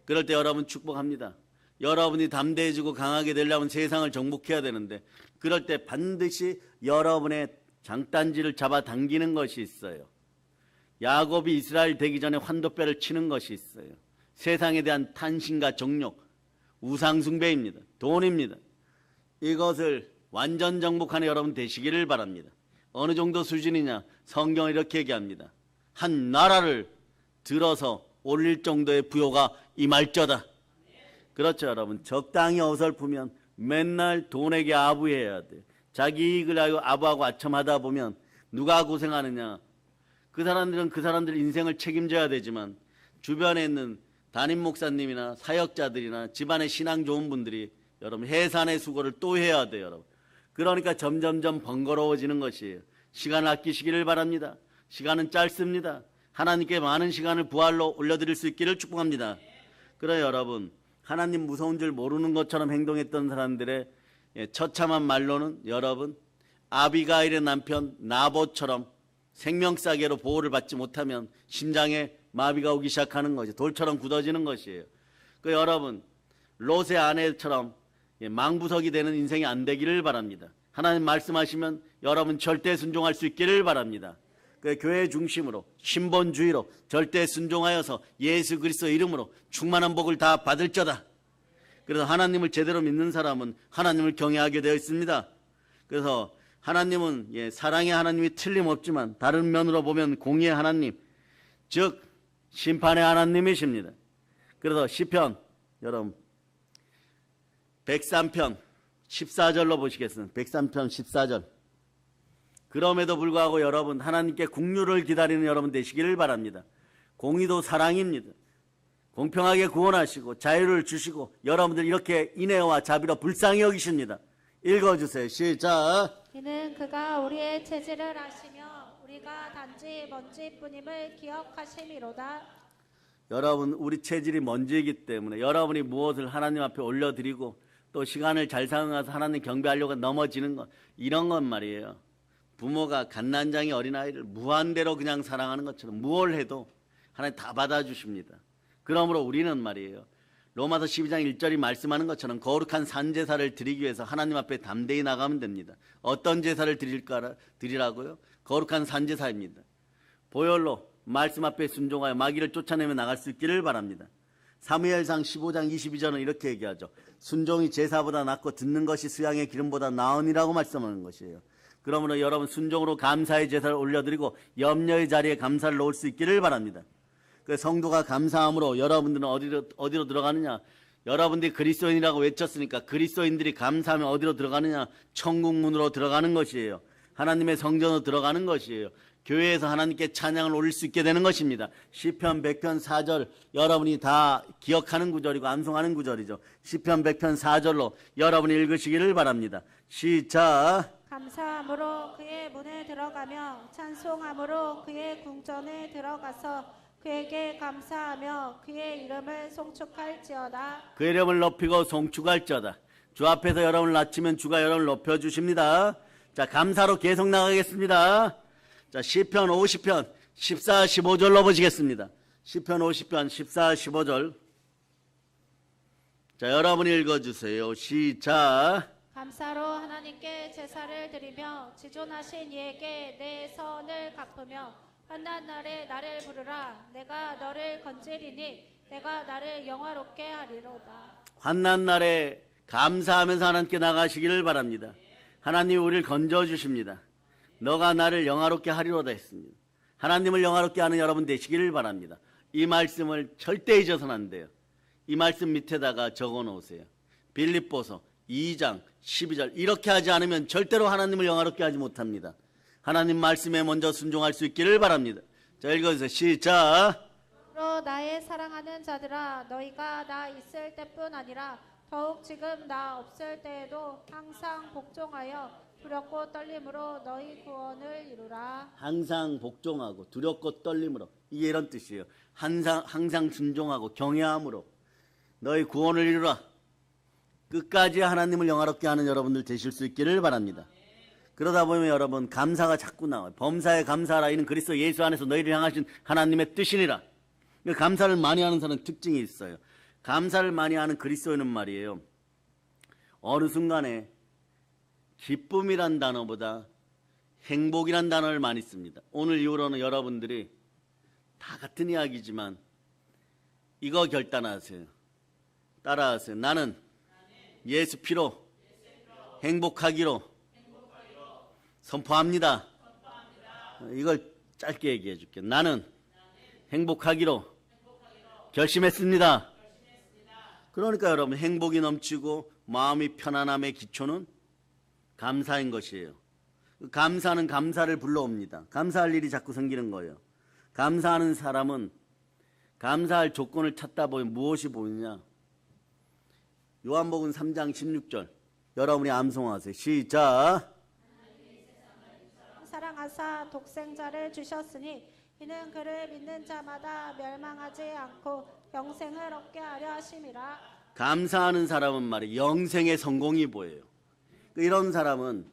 그럴 때 여러분 축복합니다. 여러분이 담대해지고 강하게 되려면 세상을 정복해야 되는데 그럴 때 반드시 여러분의 장단지를 잡아당기는 것이 있어요. 야곱이 이스라엘 되기 전에 환도뼈를 치는 것이 있어요. 세상에 대한 탄신과 정욕, 우상숭배입니다. 돈입니다. 이것을 완전 정복하는 여러분 되시기를 바랍니다. 어느 정도 수준이냐? 성경은 이렇게 얘기합니다. 한 나라를 들어서 올릴 정도의 부요가 임할저다. 그렇죠, 여러분. 적당히 어설프면 맨날 돈에게 아부해야 돼. 자기 이익을 알고 아부하고 아첨하다 보면 누가 고생하느냐? 그 사람들은 그 사람들 인생을 책임져야 되지만 주변에 있는 담임 목사님이나 사역자들이나 집안에 신앙 좋은 분들이 여러분 해산의 수고를 또 해야 돼요, 여러분. 그러니까 점점점 번거로워지는 것이에요. 시간을 아끼시기를 바랍니다. 시간은 짧습니다. 하나님께 많은 시간을 부활로 올려드릴 수 있기를 축복합니다. 그래 여러분, 하나님 무서운 줄 모르는 것처럼 행동했던 사람들의 처참한 말로는 여러분 아비가일의 남편 나봇처럼 생명싸개로 보호를 받지 못하면 심장에 마비가 오기 시작하는 거죠. 돌처럼 굳어지는 것이에요. 그 여러분 롯의 아내처럼 망부석이 되는 인생이 안 되기를 바랍니다. 하나님 말씀하시면 여러분 절대 순종할 수 있기를 바랍니다. 그 교회 중심으로 신본주의로 절대 순종하여서 예수 그리스도 이름으로 충만한 복을 다 받을저다. 그래서 하나님을 제대로 믿는 사람은 하나님을 경외하게 되어 있습니다. 그래서 하나님은 사랑의 하나님이 틀림없지만 다른 면으로 보면 공의의 하나님, 즉 심판의 하나님이십니다. 그래서 시편 여러분 103편 14절로 보시겠습니다. 103편 14절. 그럼에도 불구하고 여러분 하나님께 국류를 기다리는 여러분 되시기를 바랍니다. 공의도 사랑입니다. 공평하게 구원하시고 자유를 주시고 여러분들 이렇게 인애와 자비로 불쌍히 여기십니다. 읽어주세요. 시작. 이는 그가 우리의 체질을 아시며 우리가 단지 먼지뿐임을 기억하심이로다. 여러분 우리 체질이 먼지이기 때문에 여러분이 무엇을 하나님 앞에 올려드리고 또 시간을 잘 사용해서 하나님 경배하려고 넘어지는 것 이런 건 말이에요. 부모가 갓난장이 어린아이를 무한대로 그냥 사랑하는 것처럼 무엇을 해도 하나님 다 받아주십니다. 그러므로 우리는 말이에요. 로마서 12장 1절이 말씀하는 것처럼 거룩한 산제사를 드리기 위해서 하나님 앞에 담대히 나가면 됩니다. 어떤 제사를 드리라고요? 거룩한 산제사입니다. 보혈로 말씀 앞에 순종하여 마귀를 쫓아내며 나갈 수 있기를 바랍니다. 사무엘상 15장 22절은 이렇게 얘기하죠. 순종이 제사보다 낫고 듣는 것이 수양의 기름보다 나으니라고 말씀하는 것이에요. 그러므로 여러분 순종으로 감사의 제사를 올려드리고 염려의 자리에 감사를 놓을 수 있기를 바랍니다. 그 성도가 감사함으로 여러분들은 어디로 들어가느냐? 여러분들이 그리스도인이라고 외쳤으니까 그리스도인들이 감사하면 어디로 들어가느냐? 천국문으로 들어가는 것이에요. 하나님의 성전으로 들어가는 것이에요. 교회에서 하나님께 찬양을 올릴 수 있게 되는 것입니다. 시편 100편 4절 여러분이 다 기억하는 구절이고 암송하는 구절이죠. 시편 100편 4절로 여러분이 읽으시기를 바랍니다. 시작. 감사함으로 그의 문에 들어가며 찬송함으로 그의 궁전에 들어가서 그에게 감사하며 그의 이름을 송축할지어다. 그의 이름을 높이고 송축할지어다. 주 앞에서 여러분을 낮추면 주가 여러분을 높여주십니다. 자, 감사로 계속 나가겠습니다. 자, 시편 50편 14, 15절로 보시겠습니다. 시편 50편 14, 15절. 자, 여러분이 읽어주세요. 시작. 감사로 하나님께 제사를 드리며 지존하신 이에게 내 선을 갚으며 환난 날에 나를 부르라. 내가 너를 건지리니 내가 나를 영화롭게 하리로다. 환난 날에 감사하면서 하나님께 나가시기를 바랍니다. 하나님이 우리를 건져주십니다. 너가 나를 영화롭게 하리로다 했습니다. 하나님을 영화롭게 하는 여러분 되시기를 바랍니다. 이 말씀을 절대 잊어서는 안 돼요. 이 말씀 밑에다가 적어 놓으세요. 빌립보서 2장 12절 이렇게 하지 않으면 절대로 하나님을 영화롭게 하지 못합니다. 하나님 말씀에 먼저 순종할 수 있기를 바랍니다. 자, 읽어주세요. 시작. 그러므로 나의 사랑하는 자들아 너희가 나 있을 때뿐 아니라 더욱 지금 나 없을 때에도 항상 복종하여 두렵고 떨림으로 너희 구원을 이루라. 항상 복종하고 두렵고 떨림으로 이게 이런 뜻이에요. 항상 순종하고 경외함으로 너희 구원을 이루라. 끝까지 하나님을 영화롭게 하는 여러분들 되실 수 있기를 바랍니다. 그러다 보면 여러분 감사가 자꾸 나와요. 범사에 감사하라. 이는 그리스도 예수 안에서 너희를 향하신 하나님의 뜻이니라. 감사를 많이 하는 사람은 특징이 있어요. 감사를 많이 하는 그리스도인은 말이에요, 어느 순간에 기쁨이란 단어보다 행복이란 단어를 많이 씁니다. 오늘 이후로는 여러분들이 다 같은 이야기지만 이거 결단하세요. 따라하세요. 나는 예수 피로 행복하기로 선포합니다. 이걸 짧게 얘기해 줄게요. 나는 행복하기로 결심했습니다. 그러니까 여러분 행복이 넘치고 마음이 편안함의 기초는 감사인 것이에요. 감사는 감사를 불러옵니다. 감사할 일이 자꾸 생기는 거예요. 감사하는 사람은 감사할 조건을 찾다 보면 무엇이 보이냐? 요한복음 3장 16절 여러분이 암송하세요. 시작. 사랑하사 독생자를 주셨으니 이는 그를 믿는 자마다 멸망하지 않고 영생을 얻게 하려 하심이라. 감사하는 사람은 말이에요, 영생의 성공이 보여요. 이런 사람은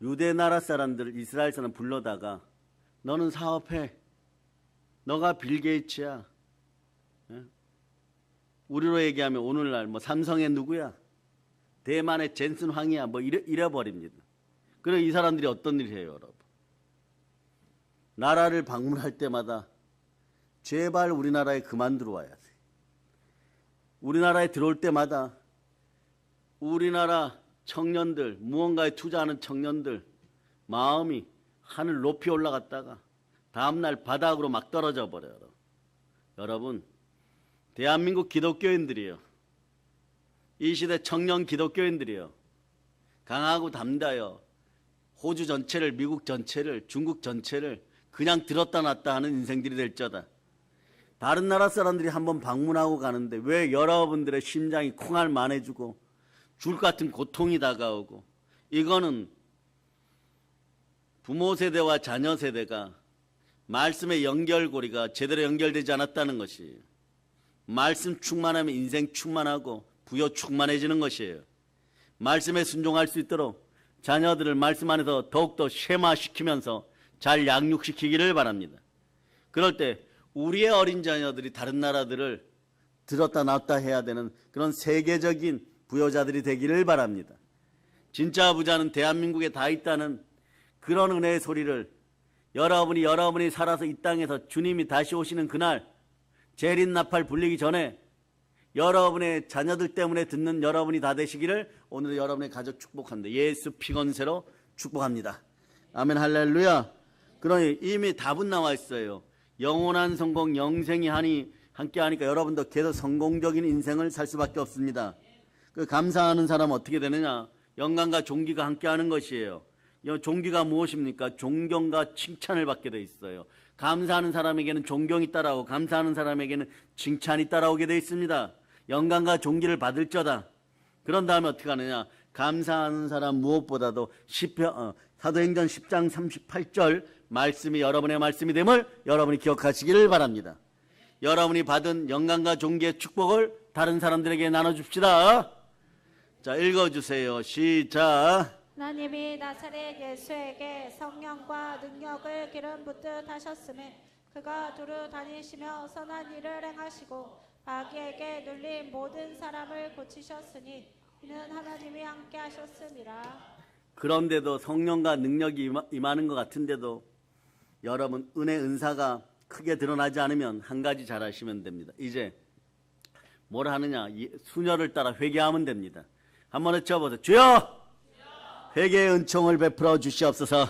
유대 나라 사람들, 이스라엘 사람 불러다가 너는 사업해. 너가 빌 게이츠야. 우리로 얘기하면 오늘날 뭐 삼성의 누구야? 대만의 젠슨 황이야. 뭐 이래버립니다. 그래서 이 사람들이 어떤 일을 해요, 여러분? 나라를 방문할 때마다 제발 우리나라에 그만 들어와야 돼. 우리나라에 들어올 때마다 우리나라 청년들, 무언가에 투자하는 청년들 마음이 하늘 높이 올라갔다가 다음날 바닥으로 막 떨어져 버려요. 여러분, 대한민국 기독교인들이요, 이 시대 청년 기독교인들이요, 강하고 담다요, 호주 전체를, 미국 전체를, 중국 전체를 그냥 들었다 놨다 하는 인생들이 될 거다. 다른 나라 사람들이 한번 방문하고 가는데 왜 여러분들의 심장이 콩알만해지고 줄 같은 고통이 다가오고, 이거는 부모 세대와 자녀 세대가 말씀의 연결고리가 제대로 연결되지 않았다는 것이에요. 말씀 충만하면 인생 충만하고 부여 충만해지는 것이에요. 말씀에 순종할 수 있도록 자녀들을 말씀 안에서 더욱더 쉐마시키면서 잘 양육시키기를 바랍니다. 그럴 때 우리의 어린 자녀들이 다른 나라들을 들었다 놨다 해야 되는 그런 세계적인 부여자들이 되기를 바랍니다. 진짜 부자는 대한민국에 다 있다는 그런 은혜의 소리를 여러분이 살아서 이 땅에서 주님이 다시 오시는 그날 재림 나팔 불리기 전에 여러분의 자녀들 때문에 듣는 여러분이 다 되시기를 오늘 여러분의 가족 축복합니다. 예수 피건세로 축복합니다. 아멘 할렐루야. 그러니 이미 답은 나와 있어요. 영원한 성공, 영생이 함께 하니까 여러분도 계속 성공적인 인생을 살 수밖에 없습니다. 그 감사하는 사람은 어떻게 되느냐? 영광과 존귀가 함께 하는 것이에요. 존귀가 무엇입니까? 존경과 칭찬을 받게 돼 있어요. 감사하는 사람에게는 존경이 따라오고 감사하는 사람에게는 칭찬이 따라오게 돼 있습니다. 영광과 존귀를 받을 자다. 그런 다음에 어떻게 하느냐? 감사하는 사람 무엇보다도 사도행전 10장 38절 말씀이 여러분의 말씀이 됨을 여러분이 기억하시기를 바랍니다. 여러분이 받은 영광과 존귀의 축복을 다른 사람들에게 나눠줍시다. 자, 읽어주세요. 시작. 하나님이 나사렛 예수에게 성령과 능력을 기름 붓듯 하셨음에 그가 두루 다니시며 선한 일을 행하시고 마귀에게 눌린 모든 사람을 고치셨으니 이는 하나님이 함께 하셨음이라. 그런데도 성령과 능력이 임하는 것 같은데도 여러분 은혜 은사가 크게 드러나지 않으면 한 가지 잘 아시면 됩니다. 이제 뭘 하느냐? 수녀를 따라 회개하면 됩니다. 한번 외쳐보세요. 주여! 회개의 은총을 베풀어 주시옵소서.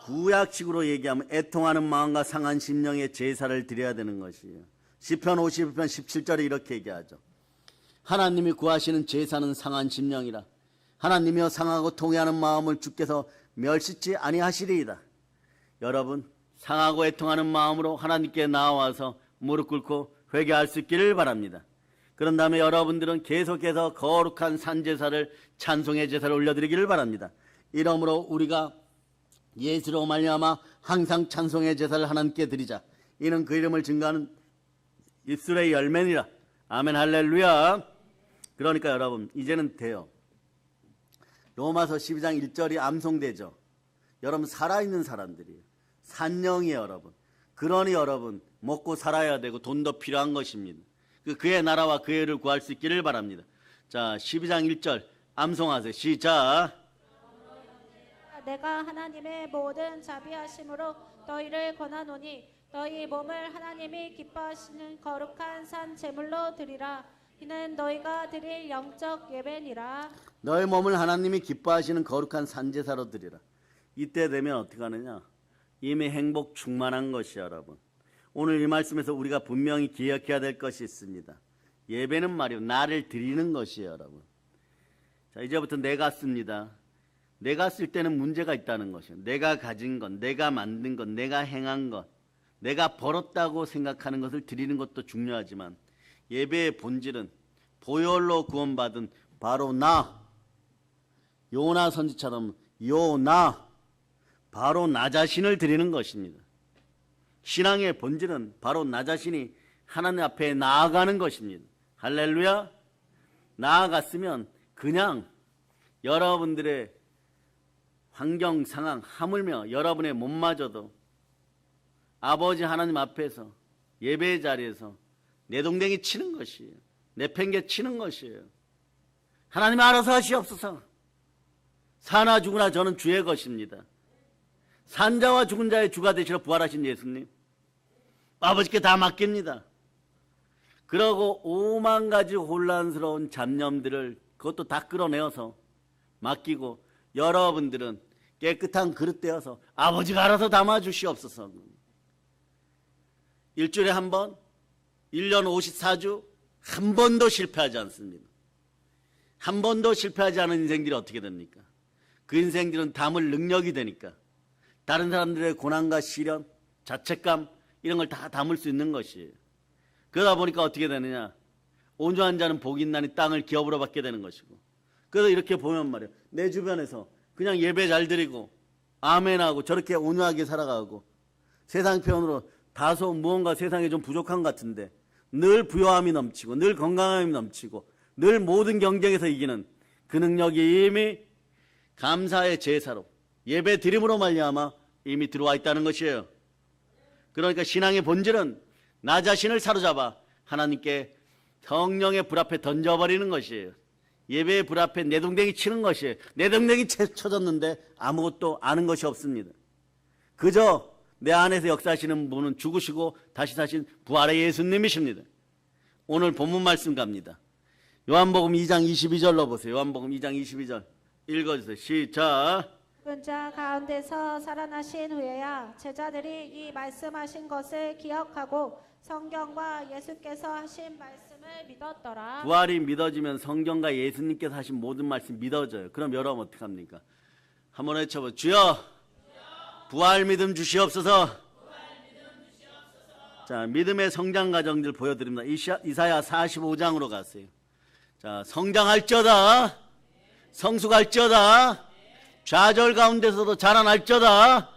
구약식으로 얘기하면 애통하는 마음과 상한 심령의 제사를 드려야 되는 것이에요. 시편 51편 17절에 이렇게 얘기하죠. 하나님이 구하시는 제사는 상한 심령이라. 하나님이여 상하고 통회하는 마음을 주께서 멸시치 아니하시리이다. 여러분, 상하고 애통하는 마음으로 하나님께 나와서 무릎 꿇고 회개할 수 있기를 바랍니다. 그런 다음에 여러분들은 계속해서 거룩한 산제사를, 찬송의 제사를 올려드리기를 바랍니다. 이러므로 우리가 예수로 말미암아 항상 찬송의 제사를 하나님께 드리자. 이는 그 이름을 증거하는 입술의 열매니라. 아멘 할렐루야. 그러니까 여러분 이제는 돼요. 로마서 12장 1절이 암송되죠. 여러분 살아있는 사람들이에요. 산영이에요 여러분. 그러니 여러분 먹고 살아야 되고 돈도 필요한 것입니다. 그의 나라와 그의 의를 구할 수 있기를 바랍니다. 자 12장 1절 암송하세요. 시작. 내가 하나님의 모든 자비하심으로 너희를 권하노니 너희 몸을 하나님이 기뻐하시는 거룩한 산 제물로 드리라. 이는 너희가 드릴 영적 예배니라. 너희 몸을 하나님이 기뻐하시는 거룩한 산제사로 드리라. 이때 되면 어떻게 하느냐? 이미 행복 충만한 것이 여러분. 오늘 이 말씀에서 우리가 분명히 기억해야 될 것이 있습니다. 예배는 말이요 나를 드리는 것이에요 여러분. 자 이제부터 내가 씁니다. 내가 쓸 때는 문제가 있다는 것이에요. 내가 가진 것, 내가 만든 것, 내가 행한 것, 내가 벌었다고 생각하는 것을 드리는 것도 중요하지만 예배의 본질은 보혈로 구원받은 바로 나, 요나 선지처럼 요나, 바로 나 자신을 드리는 것입니다. 신앙의 본질은 바로 나 자신이 하나님 앞에 나아가는 것입니다. 할렐루야. 나아갔으면 그냥 여러분들의 환경 상황 하물며 여러분의 몸마저도 아버지 하나님 앞에서 예배의 자리에서 내동댕이 치는 것이에요. 내팽개 치는 것이에요. 하나님 알아서 하시옵소서. 사나 죽으나 저는 주의 것입니다. 산자와 죽은 자의 주가 되시러 부활하신 예수님 아버지께 다 맡깁니다. 그러고 5만 가지 혼란스러운 잡념들을 그것도 다 끌어내어서 맡기고 여러분들은 깨끗한 그릇 되어서 아버지가 알아서 담아주시옵소서. 일주일에 한 번, 1년 54주 한 번도 실패하지 않습니다. 한 번도 실패하지 않은 인생들이 어떻게 됩니까? 그 인생들은 담을 능력이 되니까 다른 사람들의 고난과 시련, 자책감 이런 걸 다 담을 수 있는 것이에요. 그러다 보니까 어떻게 되느냐? 온전한 자는 복이 있나니 땅을 기업으로 받게 되는 것이고. 그래서 이렇게 보면 말이에요. 내 주변에서 그냥 예배 잘 드리고 아멘하고 저렇게 온유하게 살아가고 세상 표현으로 다소 무언가 세상에 좀 부족한 것 같은데 늘 부요함이 넘치고 늘 건강함이 넘치고 늘 모든 경쟁에서 이기는 그 능력이 이미 감사의 제사로 예배 드림으로 말미암아 이미 들어와 있다는 것이에요. 그러니까 신앙의 본질은 나 자신을 사로잡아 하나님께 성령의 불 앞에 던져버리는 것이에요. 예배의 불 앞에 내동댕이 치는 것이에요. 내동댕이 쳐졌는데 아무것도 아는 것이 없습니다. 그저 내 안에서 역사하시는 분은 죽으시고 다시 사신 부활의 예수님이십니다. 오늘 본문 말씀 갑니다. 요한복음 2장 22절로 보세요. 요한복음 2장 22절 읽어주세요. 시작. 죽은 자 가운데서 살아나신 후에야 제자들이 이 말씀하신 것을 기억하고 성경과 예수께서 하신 말씀을 믿었더라. 부활이 믿어지면 성경과 예수님께서 하신 모든 말씀 믿어져요. 그럼 여러분 어떡합니까? 한번 외쳐봐. 주여 부활 믿음 주시옵소서. 자, 믿음의 성장 과정들 보여드립니다. 이사야 45장으로 가세요. 자, 성장할지어다, 성숙할지어다, 좌절 가운데서도 자라날지어다.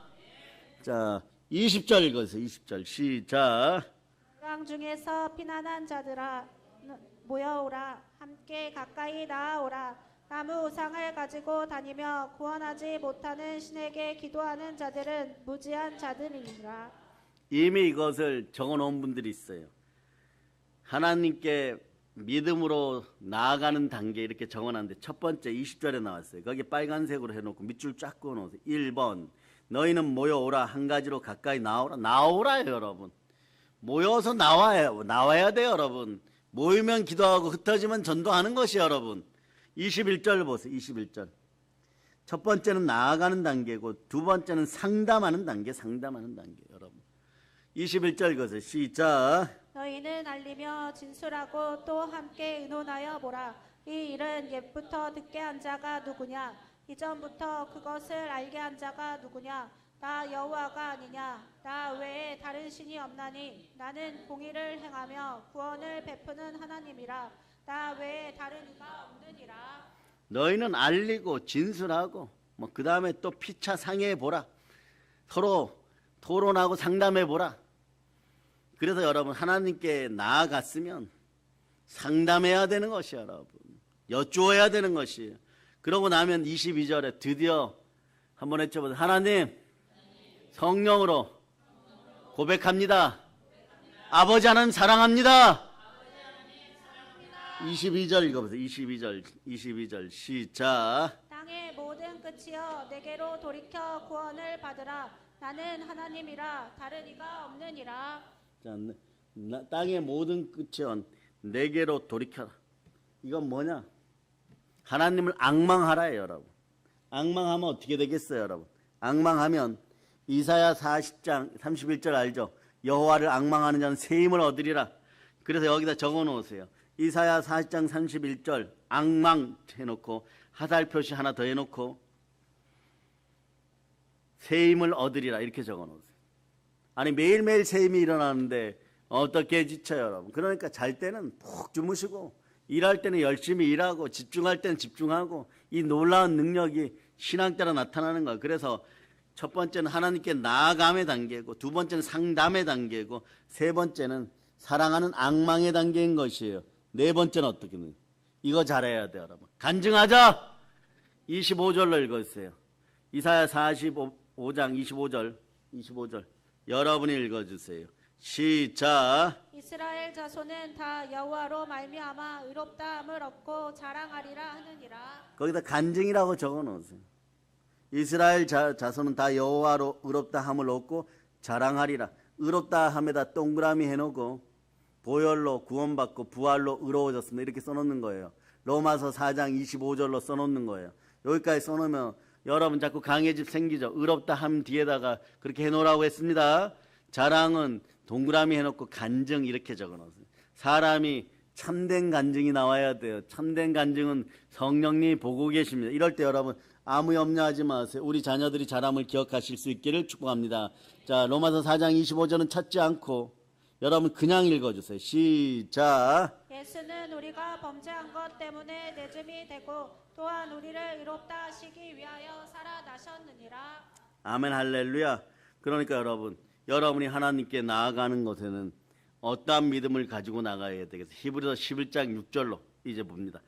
자, 20절 읽어주세요. 20절 시작. 강 중에서 피난한 자들아 모여오라. 함께 가까이 나아오라. 나무 우상을 가지고 다니며 구원하지 못하는 신에게 기도하는 자들은 무지한 자들이니라. 이미 이것을 적어놓은 분들이 있어요. 하나님께 믿음으로 나아가는 단계 이렇게 적어놨는데 첫 번째 20절에 나왔어요. 거기 빨간색으로 해놓고 밑줄 쫙 그어놓으세요. 1번 너희는 모여오라. 한 가지로 가까이 나오라. 나오라요 여러분. 모여서 나와야 돼요 여러분. 모이면 기도하고 흩어지면 전도하는 것이 여러분. 21절 보세요. 21절. 첫 번째는 나아가는 단계고 두 번째는 상담하는 단계 여러분. 21절 읽으세요. 시작. 너희는 알리며 진술하고 또 함께 의논하여 보라. 이 일은 옛부터 듣게 한 자가 누구냐? 이전부터 그것을 알게 한 자가 누구냐? 나 여호와가 아니냐? 나 외에 다른 신이 없나니 나는 공의를 행하며 구원을 베푸는 하나님이라. 나 외에 다른 이가 없느니라. 너희는 알리고 진술하고 그 다음에 또 피차 상의해 보라. 서로 토론하고 상담해 보라. 그래서 여러분 하나님께 나아갔으면 상담해야 되는 것이에요, 여러분. 여쭈어야 되는 것이에요. 그러고 나면 22절에 드디어 한번 외쳐보세요. 하나님, 성령으로 고백합니다. 아버지 하나님 사랑합니다. 22절 읽어보세요. 22절 시작. 땅의 모든 끝이여 내게로 돌이켜 구원을 받으라. 나는 하나님이라 다른 이가 없느니라. 자, 땅의 모든 끝이여 내게로 돌이켜라. 이건 뭐냐? 하나님을 앙망하라예요, 여러분. 앙망하면 어떻게 되겠어요, 여러분? 앙망하면 이사야 40장 31절 알죠? 여호와를 앙망하는 자는 새 힘을 얻으리라. 그래서 여기다 적어 놓으세요. 이사야 40장 31절 앙망 해놓고 하살 표시 하나 더 해놓고 새 힘을 얻으리라 이렇게 적어 놓으세요. 아니 매일매일 새 힘이 일어나는데 어떻게 지쳐요, 여러분? 그러니까 잘 때는 푹 주무시고 일할 때는 열심히 일하고 집중할 때는 집중하고 이 놀라운 능력이 신앙 따라 나타나는 거예요. 그래서 첫 번째는 하나님께 나아감의 단계고 두 번째는 상담의 단계고 세 번째는 사랑하는 앙망의 단계인 것이에요. 네 번째는 어떻게는 이거 잘해야 돼요, 여러분. 간증하자. 25절로 읽어주세요. 이사야 45장 25절 여러분이 읽어주세요. 시작. 이스라엘 자손은 다 여호와로 말미암아 의롭다함을 얻고 자랑하리라 하느니라. 거기다 간증이라고 적어 놓으세요. 이스라엘 자손은 다 여호와로 의롭다함을 얻고 자랑하리라. 의롭다함에다 동그라미 해놓고 보혈로 구원받고 부활로 의로워졌습니다. 이렇게 써놓는 거예요. 로마서 4장 25절로 써놓는 거예요. 여기까지 써놓으면 여러분 자꾸 강해집 생기죠. 의롭다함 뒤에다가 그렇게 해놓으라고 했습니다. 자랑은 동그라미 해놓고 간증 이렇게 적어놓으세요. 사람이 참된 간증이 나와야 돼요. 참된 간증은 성령님이 보고 계십니다. 이럴 때 여러분 아무 염려하지 마세요. 우리 자녀들이 자랑을 기억하실 수 있기를 축복합니다. 자, 로마서 4장 25절은 찾지 않고 여러분 그냥 읽어주세요. 시작. 예수는 우리가 범죄한 것 때문에 내줌이 되고 또한 우리를 의롭다 하시기 위하여 살아나셨느니라. 아멘 할렐루야. 그러니까 여러분이 하나님께 나아가는 것에는 어떠한 믿음을 가지고 나가야 되겠어요. 히브리서 11장 6절로 이제 봅니다.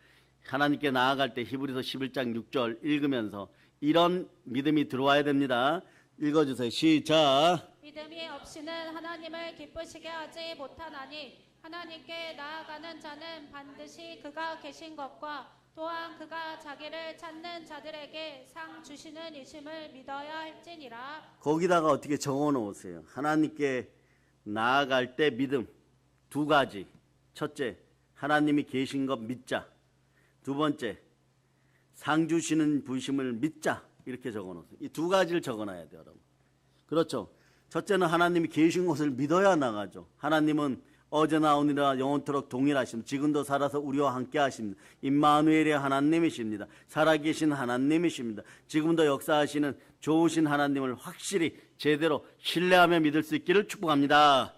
하나님께 나아갈 때 히브리서 11장 6절 읽으면서 이런 믿음이 들어와야 됩니다. 읽어주세요. 시작. 믿음이 없이는 하나님을 기쁘시게 하지 못하나니 하나님께 나아가는 자는 반드시 그가 계신 것과 또한 그가 자기를 찾는 자들에게 상 주시는 이심을 믿어야 할지니라. 거기다가 어떻게 적어 놓으세요. 하나님께 나아갈 때 믿음 두 가지. 첫째, 하나님이 계신 것 믿자. 두 번째, 상 주시는 부심을 믿자. 이렇게 적어 놓으세요. 이 두 가지를 적어 놔야 돼요, 여러분. 그렇죠. 첫째는 하나님이 계신 것을 믿어야 나가죠. 하나님은 어제나 오늘이나 영원토록 동일하십니다. 지금도 살아서 우리와 함께 하십니다. 임마누엘의 하나님이십니다. 살아계신 하나님이십니다. 지금도 역사하시는 좋으신 하나님을 확실히 제대로 신뢰하며 믿을 수 있기를 축복합니다.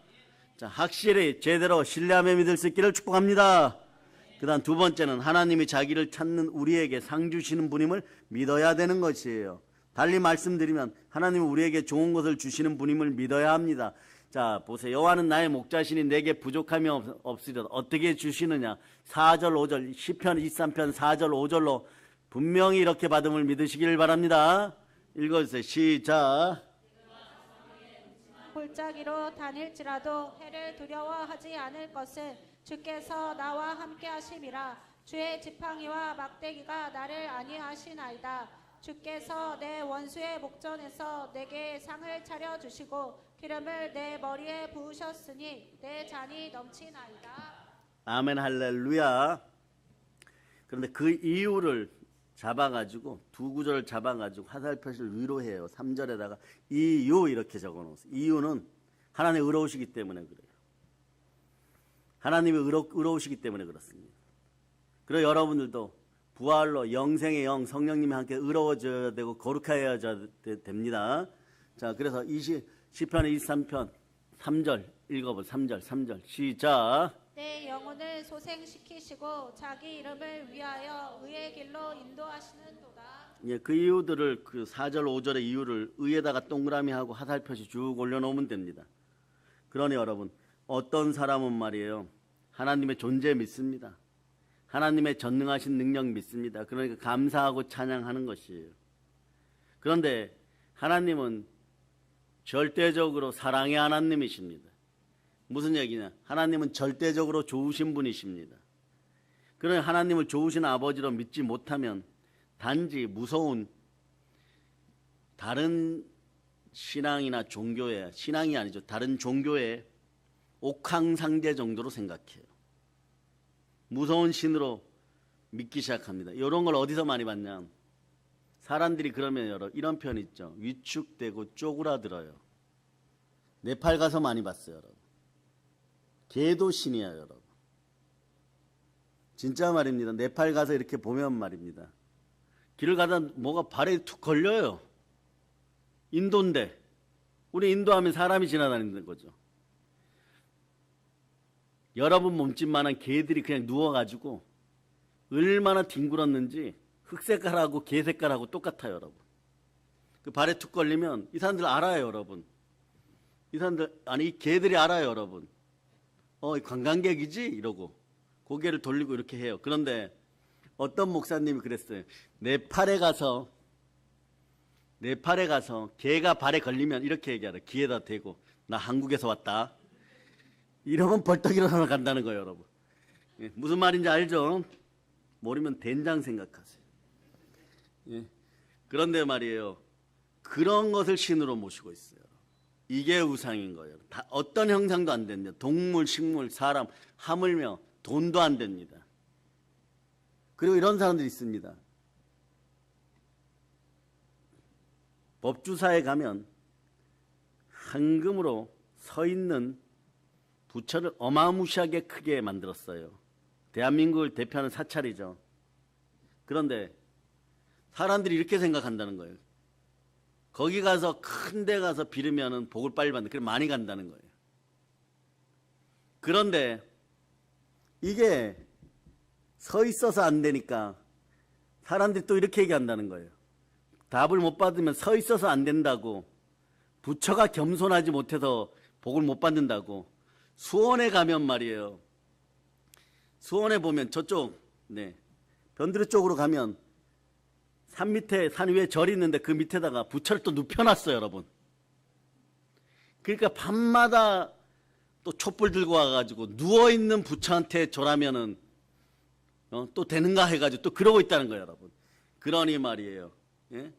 자, 확실히 제대로 신뢰하며 믿을 수 있기를 축복합니다. 그 다음 두 번째는 하나님이 자기를 찾는 우리에게 상 주시는 분임을 믿어야 되는 것이에요. 달리 말씀드리면 하나님은 우리에게 좋은 것을 주시는 분임을 믿어야 합니다. 자, 보세요. 여호와는 나의 목자시니 내게 부족함이 없으리라. 어떻게 주시느냐? 4절 5절 시편 23편 4절 5절로 분명히 이렇게 받음을 믿으시기를 바랍니다. 읽어주세요. 시작. 골짜기로 다닐지라도 해를 두려워하지 않을 것은 주께서 나와 함께 하심이라. 주의 지팡이와 막대기가 나를 안위하시나이다. 주께서 내 원수의 목전에서 내게 상을 차려주시고 기름을 내 머리에 부으셨으니 내 잔이 넘치나이다. 아멘 할렐루야. 그런데 그 이유를 잡아가지고 두 구절을 잡아가지고 화살표시를 위로 해요. 3절에다가 이유 이렇게 적어놓으세요. 이유는 하나님 의로우시기 때문에 그래요. 하나님이 의로우시기 때문에 그렇습니다. 그리고 여러분들도 부활로 영생의 영 성령님이 함께 의로워져야 되고 거룩해야 됩니다. 자, 그래서 시편 23편 3절 읽어보세요. 3절 시작. 내 영혼을 소생시키시고 자기 이름을 위하여 의의 길로 인도하시는도다. 예, 그 이유들을 그 4절 5절의 이유를 의에다가 동그라미 하고 화살표시 쭉 올려놓으면 됩니다. 그러니 여러분 어떤 사람은 말이에요, 하나님의 존재 믿습니다. 하나님의 전능하신 능력 믿습니다. 그러니까 감사하고 찬양하는 것이에요. 그런데 하나님은 절대적으로 사랑의 하나님이십니다. 무슨 얘기냐? 하나님은 절대적으로 좋으신 분이십니다. 그러나 하나님을 좋으신 아버지로 믿지 못하면 단지 무서운 다른 신앙이나 종교의, 신앙이 아니죠, 다른 종교의 옥황상제 정도로 생각해요. 무서운 신으로 믿기 시작합니다. 이런 걸 어디서 많이 봤냐? 사람들이 그러면 여러분 이런 표현 있죠. 위축되고 쪼그라들어요. 네팔 가서 많이 봤어요, 여러분. 개도 신이야, 여러분. 진짜 말입니다. 네팔 가서 이렇게 보면 말입니다. 길을 가다 뭐가 발에 툭 걸려요. 인도인데, 우리 인도하면 사람이 지나다니는 거죠. 여러분 몸집만한 개들이 그냥 누워가지고 얼마나 뒹굴었는지 흑색깔하고 개색깔하고 똑같아요, 여러분. 그 발에 툭 걸리면 이 사람들 알아요, 여러분. 이 사람들, 아니 이 개들이 알아요, 여러분. 관광객이지? 이러고 고개를 돌리고 이렇게 해요. 그런데 어떤 목사님이 그랬어요. 네팔에 가서 개가 발에 걸리면 이렇게 얘기하라. 귀에다 대고 나 한국에서 왔다. 이러면 벌떡 일어나 간다는 거예요, 여러분. 예, 무슨 말인지 알죠? 모르면 된장 생각하세요. 예. 그런데 말이에요, 그런 것을 신으로 모시고 있어요. 이게 우상인 거예요. 다 어떤 형상도 안 됩니다. 동물, 식물, 사람, 하물며 돈도 안 됩니다. 그리고 이런 사람들이 있습니다. 법주사에 가면 황금으로 서 있는 부처를 어마무시하게 크게 만들었어요. 대한민국을 대표하는 사찰이죠. 그런데 사람들이 이렇게 생각한다는 거예요. 거기 가서 큰 데 가서 빌으면 복을 빨리 받는, 그래 많이 간다는 거예요. 그런데 이게 서 있어서 안 되니까 사람들이 또 이렇게 얘기한다는 거예요. 답을 못 받으면 서 있어서 안 된다고, 부처가 겸손하지 못해서 복을 못 받는다고. 수원에 가면 말이에요, 수원에 보면 저쪽 변두리 쪽으로 가면 산 밑에, 산 위에 절이 있는데 그 밑에다가 부처를 또 눕혀놨어요, 여러분. 그러니까 밤마다 또 촛불 들고 와가지고 누워있는 부처한테 절하면은 또 되는가 해가지고 또 그러고 있다는 거예요, 여러분. 그러니 말이에요, 예?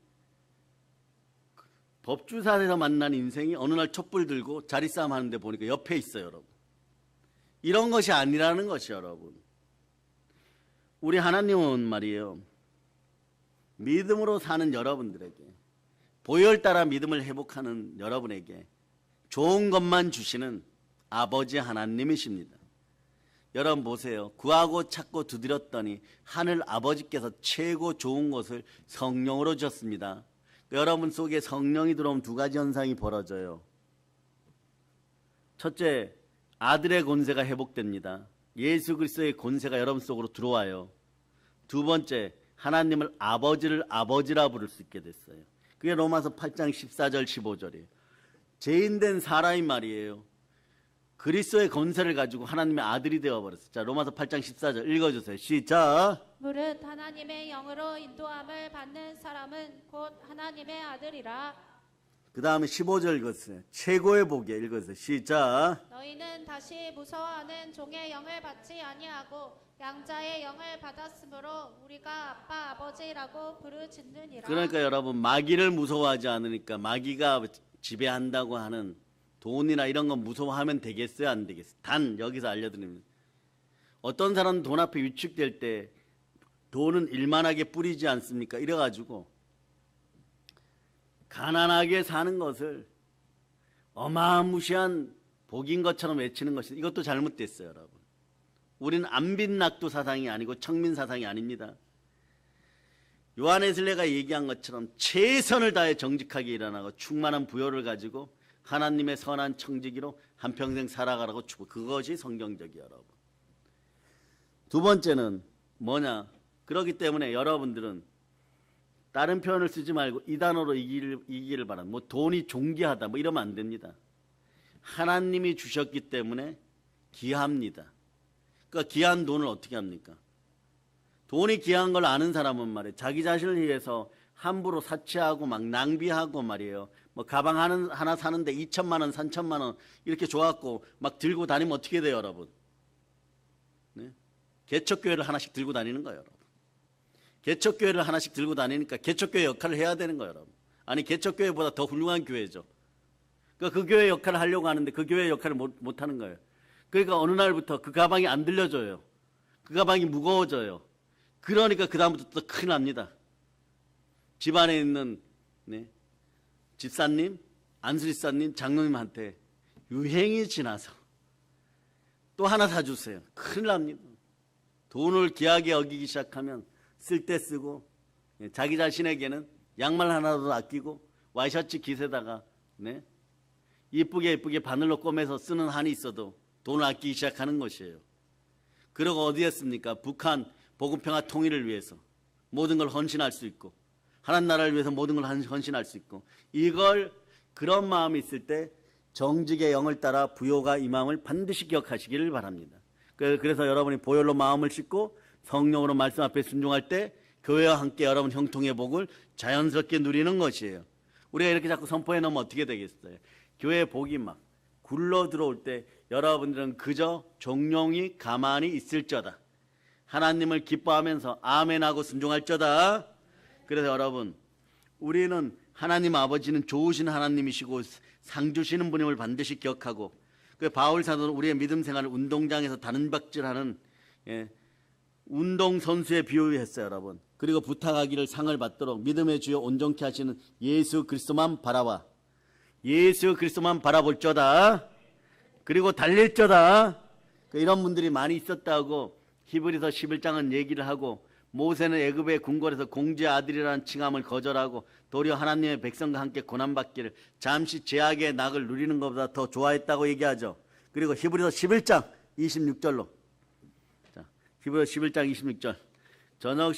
법주사에서 만난 인생이 어느 날 촛불 들고 자리싸움 하는데 보니까 옆에 있어요, 여러분. 이런 것이 아니라는 것이요, 여러분. 우리 하나님은 말이에요, 믿음으로 사는 여러분들에게, 보혈 따라 믿음을 회복하는 여러분에게 좋은 것만 주시는 아버지 하나님이십니다. 여러분 보세요. 구하고 찾고 두드렸더니 하늘 아버지께서 최고 좋은 것을 성령으로 주셨습니다. 여러분 속에 성령이 들어오면 두 가지 현상이 벌어져요. 첫째, 아들의 권세가 회복됩니다. 예수 그리스도의 권세가 여러분 속으로 들어와요. 두 번째, 하나님을 아버지를 아버지라 부를 수 있게 됐어요. 그게 로마서 8장 14절 15절이에요. 죄인된 사람이 말이에요, 그리스도의 권세를 가지고 하나님의 아들이 되어버렸어요. 자, 로마서 8장 14절 읽어주세요. 시작. 무릇 하나님의 영으로 인도함을 받는 사람은 곧 하나님의 아들이라. 그 다음에 15절 읽었어요. 최고의 복이에 읽었어요. 시작. 너희는 다시 무서워하는 종의 영을 받지 아니하고 양자의 영을 받았으므로 우리가 아빠 아버지라고 부르짖느니라. 그러니까 여러분, 마귀를 무서워하지 않으니까 마귀가 지배한다고 하는 돈이나 이런 건 무서워하면 되겠어요, 안 되겠어요? 단 여기서 알려드립니다. 어떤 사람은 돈 앞에 위축될 때 돈은 일만하게 뿌리지 않습니까? 이래가지고 가난하게 사는 것을 어마무시한 복인 것처럼 외치는 것이, 이것도 잘못됐어요, 여러분. 우리는 안빈낙도 사상이 아니고 청민 사상이 아닙니다. 요한에슬레가 얘기한 것처럼 최선을 다해 정직하게 일어나고 충만한 부요를 가지고 하나님의 선한 청지기로 한평생 살아가라고 주고, 그것이 성경적이에요, 여러분. 두 번째는 뭐냐? 그렇기 때문에 여러분들은 다른 표현을 쓰지 말고 이 단어로 이기를 바랍니다. 뭐 돈이 존귀하다 뭐 이러면 안 됩니다. 하나님이 주셨기 때문에 귀합니다. 그러니까 귀한 돈을 어떻게 합니까? 돈이 귀한 걸 아는 사람은 말이에요. 자기 자신을 위해서 함부로 사치하고 막 낭비하고 말이에요. 뭐 가방 하나 사는데 2천만 원, 3천만 원 이렇게 줘갖고 막 들고 다니면 어떻게 돼요, 여러분? 네? 개척교회를 하나씩 들고 다니는 거예요, 여러분. 개척교회를 하나씩 들고 다니니까 개척교회 역할을 해야 되는 거예요, 여러분. 아니, 개척교회보다 더 훌륭한 교회죠. 그러니까 그 교회 역할을 하려고 하는데 그 교회 역할을 못 하는 거예요. 그러니까 어느 날부터 그 가방이 안 들려줘요. 그 가방이 무거워져요. 그러니까 그 다음부터 또 큰일 납니다. 집안에 있는 집사님, 안수리사님, 장로님한테 유행이 지나서 또 하나 사주세요. 큰일 납니다. 돈을 귀하게 여기기 시작하면 쓸 때 쓰고 자기 자신에게는 양말 하나도 아끼고 와이셔츠 깃에다가 이쁘게 바늘로 꼬매서 쓰는 한이 있어도 돈을 아끼기 시작하는 것이에요. 그러고 어디에 씁니까? 북한 보급평화 통일을 위해서 모든 걸 헌신할 수 있고 하나님 나라를 위해서 모든 걸 헌신할 수 있고 이걸 그런 마음이 있을 때 정직의 영을 따라 부요가 임함을 반드시 기억하시기를 바랍니다. 그래서 여러분이 보혈로 마음을 씻고 성령으로 말씀 앞에 순종할 때 교회와 함께 여러분 형통의 복을 자연스럽게 누리는 것이에요. 우리가 이렇게 자꾸 선포해 놓으면 어떻게 되겠어요? 교회 복이 막 굴러 들어올 때 여러분들은 그저 종용이 가만히 있을저다. 하나님을 기뻐하면서 아멘하고 순종할저다. 그래서 여러분, 우리는 하나님 아버지는 좋으신 하나님이시고 상 주시는 분임을 반드시 기억하고, 그 바울 사도는 우리의 믿음 생활을 운동장에서 다른박질하는 운동 선수에 비유했어요, 여러분. 그리고 부탁하기를 상을 받도록 믿음의 주여 온전케 하시는 예수 그리스도만 바라봐. 예수 그리스도만 바라볼저다. 그리고 달릴저다. 이런 분들이 많이 있었다고 히브리서 11장은 얘기를 하고, 모세는 애굽의 궁궐에서 공주의 아들이라는 칭함을 거절하고 도리어 하나님의 백성과 함께 고난받기를 잠시 제약의 낙을 누리는 것보다 더 좋아했다고 얘기하죠. 그리고 히브리서 11장 26절로, 자, 히브리서 11장 26절. 저녁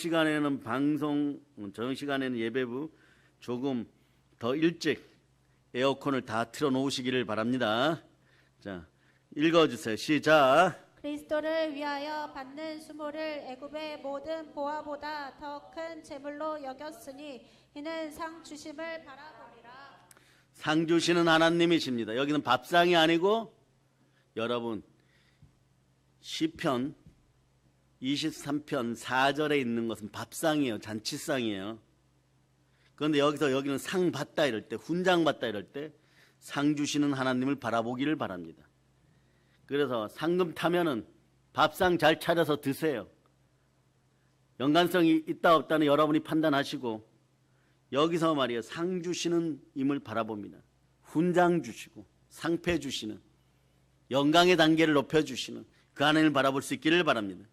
시간에는 예배부 조금 더 일찍 에어컨을 다 틀어 놓으시기를 바랍니다. 자, 읽어주세요. 시작. 그리스도를 위하여 받는 수모를 애굽의 모든 보화보다 더 큰 재물로 여겼으니 이는 상 주심을 바라보리라. 상 주시는 하나님이십니다. 여기는 밥상이 아니고 여러분 시편 23편 4절에 있는 것은 밥상이에요. 잔치상이에요. 그런데 여기는 상 받다 이럴 때, 훈장 받다 이럴 때 상 주시는 하나님을 바라보기를 바랍니다. 그래서 상금 타면은 밥상 잘 차려서 드세요. 연관성이 있다 없다는 여러분이 판단하시고, 여기서 말이에요, 상 주시는 임을 바라봅니다. 훈장 주시고 상패 주시는, 영광의 단계를 높여주시는 그 하나님을 바라볼 수 있기를 바랍니다.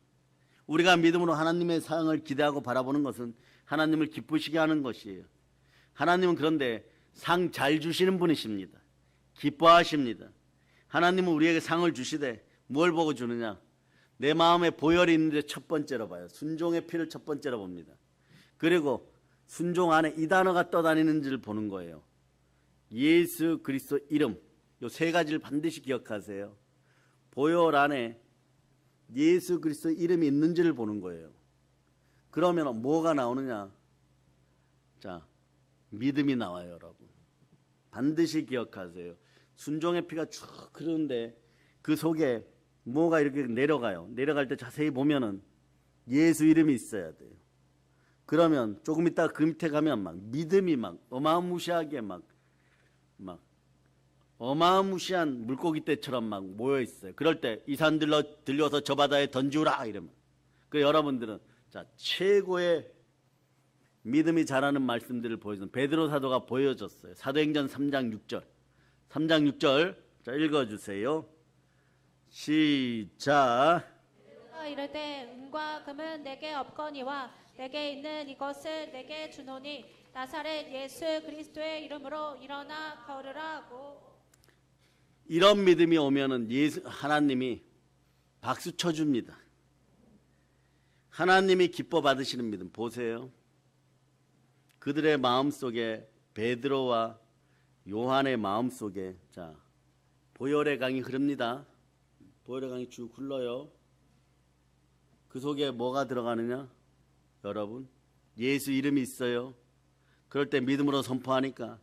우리가 믿음으로 하나님의 상을 기대하고 바라보는 것은 하나님을 기쁘시게 하는 것이에요. 하나님은 그런데 상 잘 주시는 분이십니다. 기뻐하십니다. 하나님은 우리에게 상을 주시되 뭘 보고 주느냐? 내 마음에 보혈이 있는데 첫 번째로 봐요. 순종의 피를 첫 번째로 봅니다. 그리고 순종 안에 이 단어가 떠다니는지를 보는 거예요. 예수 그리스도 이름, 이 세 가지를 반드시 기억하세요. 보혈 안에 예수 그리스도 이름이 있는지를 보는 거예요. 그러면 뭐가 나오느냐? 자, 믿음이 나와요, 여러분. 반드시 기억하세요. 순종의 피가 쭉 흐르는데 그 속에 뭐가 이렇게 내려가요. 내려갈 때 자세히 보면은 예수 이름이 있어야 돼요. 그러면 조금 있다가 그 밑에 가면 막 믿음이 막 어마무시하게 막 어마무시한 물고기 떼처럼 막 모여 있어요. 그럴 때 이 산 들려서 저 바다에 던지우라 이러면, 그 여러분들은 자 최고의 믿음이 자라는 말씀들을 보여주는 베드로 사도가 보여줬어요. 사도행전 3장 6절. 3장 6절. 자, 읽어주세요. 시작. 이르되 은과 금은 내게 없거니와 내게 있는 이것을 내게 주노니 나사렛 예수 그리스도의 이름으로 일어나 걸으라 하고. 이런 믿음이 오면은 하나님이 박수 쳐줍니다. 하나님이 기뻐 받으시는 믿음 보세요. 그들의 마음속에, 베드로와 요한의 마음속에 자 보혈의 강이 흐릅니다. 보혈의 강이 쭉 흘러요. 그 속에 뭐가 들어가느냐? 여러분, 예수 이름이 있어요. 그럴 때 믿음으로 선포하니까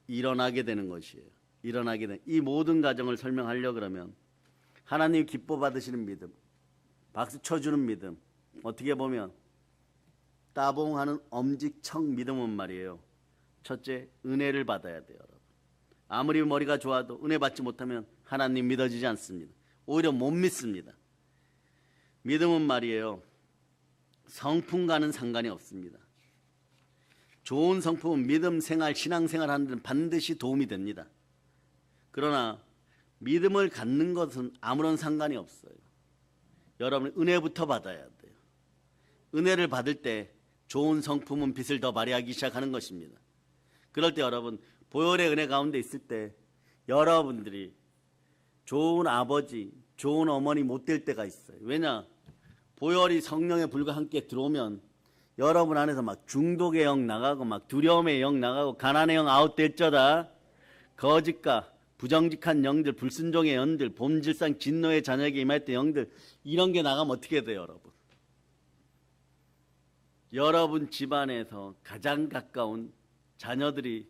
일어나게 되는 것이에요. 일어나게 되는, 이 모든 과정을 설명하려고 그러면 하나님 기뻐 받으시는 믿음, 박수 쳐주는 믿음, 어떻게 보면 따봉하는 엄지척 믿음은 말이에요. 첫째, 은혜를 받아야 돼요. 여러분. 아무리 머리가 좋아도 은혜 받지 못하면 하나님 믿어지지 않습니다. 오히려 못 믿습니다. 믿음은 말이에요, 성품과는 상관이 없습니다. 좋은 성품은 믿음 생활, 신앙생활 하는 데는 반드시 도움이 됩니다. 그러나 믿음을 갖는 것은 아무런 상관이 없어요. 여러분, 은혜부터 받아야 돼요. 은혜를 받을 때 좋은 성품은 빛을 더 발휘하기 시작하는 것입니다. 그럴 때 여러분, 보혈의 은혜 가운데 있을 때 여러분들이 좋은 아버지, 좋은 어머니 못 될 때가 있어요. 왜냐? 보혈이 성령의 불과 함께 들어오면 여러분 안에서 막 중독의 영 나가고, 막 두려움의 영 나가고, 가난의 영 아웃될쩌다, 거짓과 부정직한 영들, 불순종의 영들, 본질상 진노의 자녀에게 임할 때 영들, 이런 게 나가면 어떻게 돼요, 여러분? 여러분 집안에서 가장 가까운 자녀들이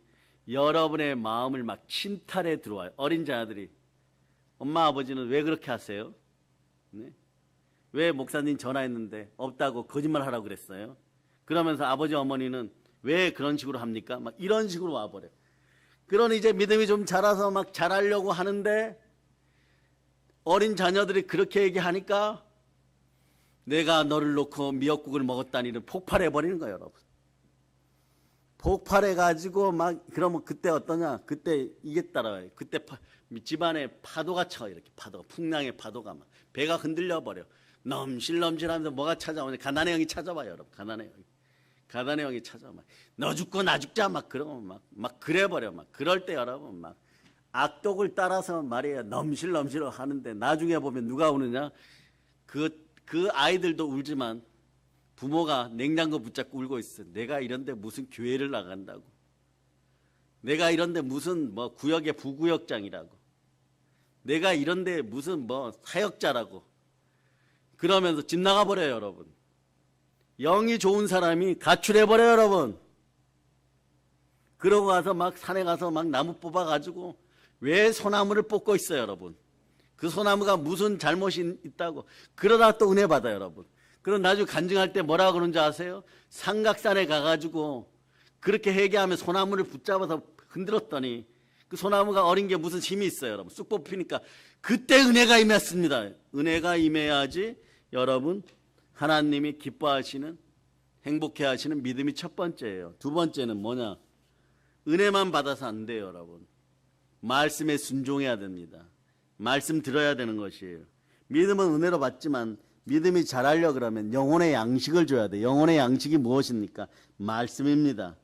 여러분의 마음을 막 침탈해 들어와요. 어린 자녀들이. 엄마 아버지는 왜 그렇게 하세요? 네? 왜 목사님 전화했는데 없다고 거짓말하라고 그랬어요? 그러면서 아버지 어머니는 왜 그런 식으로 합니까? 막 이런 식으로 와버려요. 그러니 이제 믿음이 좀 자라서 막 잘하려고 하는데 어린 자녀들이 그렇게 얘기하니까 내가 너를 놓고 미역국을 먹었다니는 폭발해버리는 거예요, 여러분. 폭발해가지고 막, 그러면 그때 어떠냐? 그때 이게 따라와요. 그때 집안에 파도가 쳐, 이렇게 파도가, 풍랑의 파도가 막 배가 흔들려버려. 넘실넘실하면서 뭐가 찾아오냐? 가난의 영이 찾아와요, 여러분. 가난의 영이. 가난의 영이 찾아와. 너 죽고 나 죽자. 막 그러면 막 그래버려. 막 그럴 때 여러분 막 악독을 따라서 말이에요. 넘실넘실 하는데 나중에 보면 누가 우느냐? 그 아이들도 울지만 부모가 냉장고 붙잡고 울고 있어. 내가 이런데 무슨 교회를 나간다고. 내가 이런데 무슨 뭐 구역의 부구역장이라고. 내가 이런데 무슨 뭐 사역자라고. 그러면서 집 나가버려요, 여러분. 영이 좋은 사람이 가출해버려요, 여러분. 그러고 가서 막 산에 가서 막 나무 뽑아가지고 왜 소나무를 뽑고 있어요, 여러분. 그 소나무가 무슨 잘못이 있다고. 그러다 또 은혜 받아요, 여러분. 그럼 나중에 간증할 때 뭐라 그러는지 아세요? 삼각산에 가가지고 그렇게 회개하면 소나무를 붙잡아서 흔들었더니 그 소나무가 어린 게 무슨 힘이 있어요, 여러분. 쑥 뽑히니까 그때 은혜가 임했습니다. 은혜가 임해야지 여러분 하나님이 기뻐하시는, 행복해하시는 믿음이 첫 번째예요. 두 번째는 뭐냐? 은혜만 받아서 안 돼요, 여러분. 말씀에 순종해야 됩니다. 말씀 들어야 되는 것이에요. 믿음은 은혜로 받지만 믿음이 자라려 그러면 영혼의 양식을 줘야 돼요. 영혼의 양식이 무엇입니까? 말씀입니다.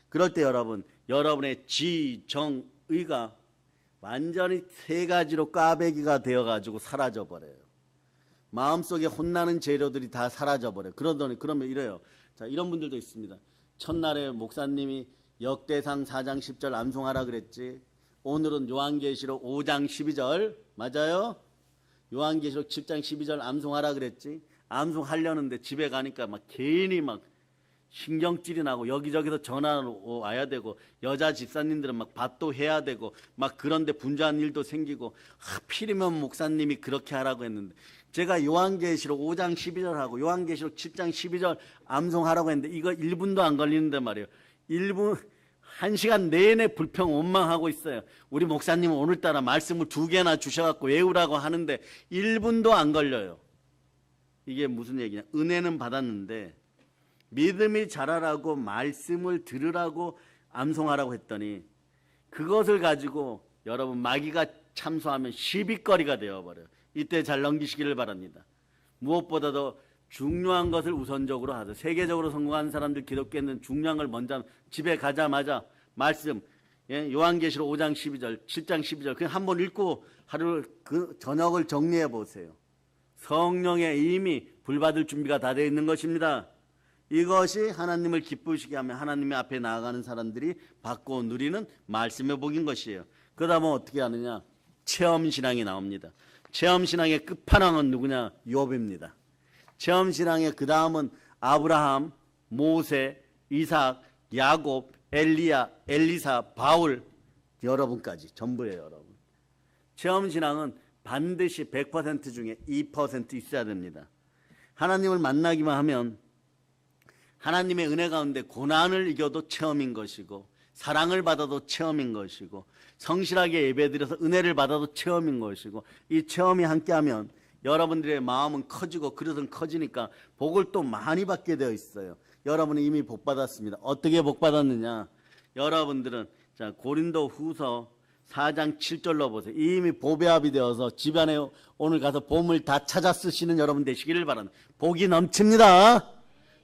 그럴 때 여러분, 여러분의 지, 정, 의가 완전히 세 가지로 꽈배기가 되어가지고 사라져버려요. 마음속에 혼나는 재료들이 다 사라져버려요. 그러면 이래요. 자, 이런 분들도 있습니다. 첫날에 목사님이 역대상 4장 10절 암송하라 그랬지. 오늘은 요한계시록 5장 12절 맞아요? 요한계시록 7장 12절 암송하라 그랬지. 암송하려는데 집에 가니까 막 괜히 막 신경질이 나고 여기저기서 전화 와야 되고 여자 집사님들은 막 밥도 해야 되고 막 그런데 분주한 일도 생기고 하필이면 목사님이 그렇게 하라고 했는데 제가 요한계시록 5장 12절하고 요한계시록 7장 12절 암송하라고 했는데 이거 1분도 안 걸리는데 말이에요. 1시간 내내 불평 원망하고 있어요. 우리 목사님은 오늘따라 말씀을 2개나 주셔갖고 외우라고 하는데 1분도 안 걸려요. 이게 무슨 얘기냐? 은혜는 받았는데 믿음이 자라라고 말씀을 들으라고 암송하라고 했더니 그것을 가지고 여러분 마귀가 참소하면 시비거리가 되어버려요. 이때 잘 넘기시기를 바랍니다. 무엇보다도 중요한 것을 우선적으로 하세요. 세계적으로 성공한 사람들 기독교는 중요한 걸 먼저 집에 가자마자 말씀 요한계시록 5장 12절 7장 12절 그냥 한번 읽고 하루 그 저녁을 정리해 보세요. 성령의 이미 불받을 준비가 다 되어 있는 것입니다. 이것이 하나님을 기쁘시게 하면 하나님의 앞에 나아가는 사람들이 받고 누리는 말씀의 복인 것이에요. 그러다 보면 어떻게 하느냐? 체험신앙이 나옵니다. 체험신앙의 끝판왕은 누구냐? 욥입니다. 체험신앙의 그 다음은 아브라함, 모세, 이삭, 야곱, 엘리야, 엘리사, 바울, 여러분까지 전부예요. 여러분. 체험신앙은 반드시 100% 중에 2% 있어야 됩니다. 하나님을 만나기만 하면 하나님의 은혜 가운데 고난을 이겨도 체험인 것이고, 사랑을 받아도 체험인 것이고, 성실하게 예배드려서 은혜를 받아도 체험인 것이고, 이 체험이 함께하면 여러분들의 마음은 커지고 그릇은 커지니까 복을 또 많이 받게 되어 있어요. 여러분은 이미 복 받았습니다. 어떻게 복 받았느냐? 여러분들은 자, 고린도 후서 4장 7절로 보세요. 이미 보배합이 되어서 집안에 오늘 가서 보물 다 찾아 쓰시는 여러분 되시기를 바랍니다. 복이 넘칩니다.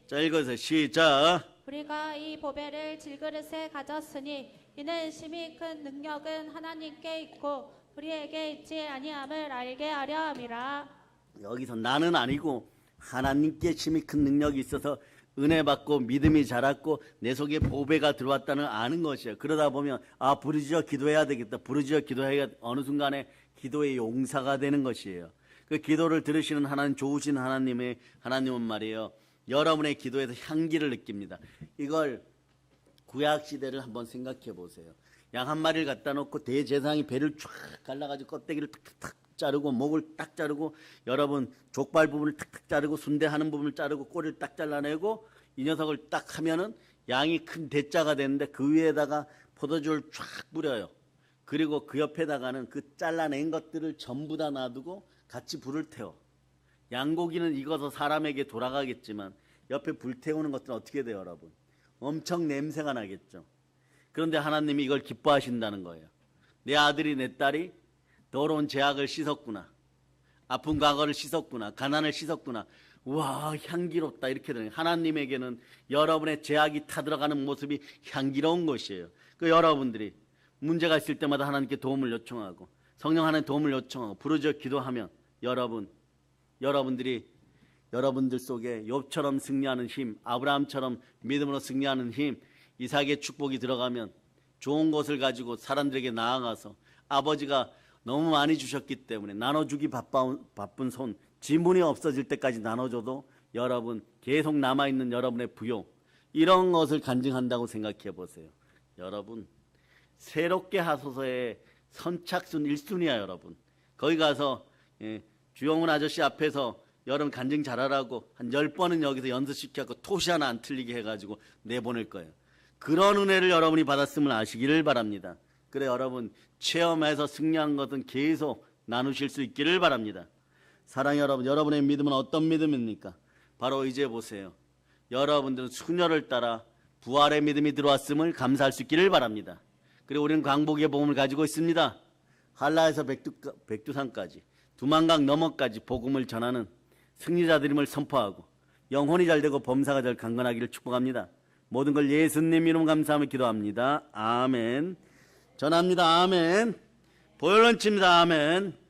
자, 읽어주세요. 시작. 우리가 이 보배를 질그릇에 가졌으니 이는 심히 큰 능력은 하나님께 있고 우리에게 있지 아니함을 알게 하려 함이라. 여기서 나는 아니고 하나님께 심히 큰 능력이 있어서 은혜 받고 믿음이 자랐고 내 속에 보배가 들어왔다는 아는 것이에요. 그러다 보면 아, 부르짖어 기도해야 되겠다. 부르짖어 기도해야 어느 순간에 기도의 용사가 되는 것이에요. 그 기도를 들으시는 하나님, 좋으신 하나님은 말이에요. 여러분의 기도에서 향기를 느낍니다. 이걸 구약 시대를 한번 생각해 보세요. 양 한 마리를 갖다 놓고 대제사장이 배를 쫙 갈라가지고 껍데기를 탁탁 자르고 목을 딱 자르고 여러분 족발 부분을 탁탁 자르고 순대하는 부분을 자르고 꼬리를 딱 잘라내고 이 녀석을 딱 하면은 양이 큰 대자가 되는데 그 위에다가 포도주를 쫙 뿌려요. 그리고 그 옆에다가는 그 잘라낸 것들을 전부 다 놔두고 같이 불을 태워. 양고기는 익어서 사람에게 돌아가겠지만 옆에 불 태우는 것들은 어떻게 돼요, 여러분? 엄청 냄새가 나겠죠. 그런데 하나님이 이걸 기뻐하신다는 거예요. 내 아들이 내 딸이 더러운 죄악을 씻었구나. 아픈 과거를 씻었구나. 가난을 씻었구나. 와, 향기롭다. 이렇게 되는 거예요. 하나님에게는 여러분의 죄악이 타들어가는 모습이 향기로운 것이에요. 그 여러분들이 문제가 있을 때마다 하나님께 도움을 요청하고 성령 하나님 도움을 요청하고 부르짖어 기도하면 여러분들이 여러분들 속에 욥처럼 승리하는 힘, 아브라함처럼 믿음으로 승리하는 힘, 이삭의 축복이 들어가면 좋은 것을 가지고 사람들에게 나아가서 아버지가 너무 많이 주셨기 때문에 나눠주기 바쁜 손, 지문이 없어질 때까지 나눠줘도 여러분 계속 남아있는 여러분의 부요, 이런 것을 간증한다고 생각해 보세요. 여러분 새롭게 하소서의 선착순 1순위야. 여러분 거기 가서 주영훈 아저씨 앞에서 여러분 간증 잘하라고 한 10번은 여기서 연습시켜갖고 토시 하나 안 틀리게 해가지고 내보낼 거예요. 그런 은혜를 여러분이 받았음을 아시기를 바랍니다. 그래 여러분 체험해서 승리한 것은 계속 나누실 수 있기를 바랍니다. 사랑하는 여러분, 여러분의 믿음은 어떤 믿음입니까? 바로 이제 보세요. 여러분들은 수녀를 따라 부활의 믿음이 들어왔음을 감사할 수 있기를 바랍니다. 그리고 우리는 광복의 복음을 가지고 있습니다. 한라에서 백두산까지 두만강 너머까지 복음을 전하는 승리자들임을 선포하고 영혼이 잘되고 범사가 잘 강건하기를 축복합니다. 모든 걸 예수님 이름 감사하며 기도합니다. 아멘. 전합니다. 아멘. 보혈론칩니다. 아멘.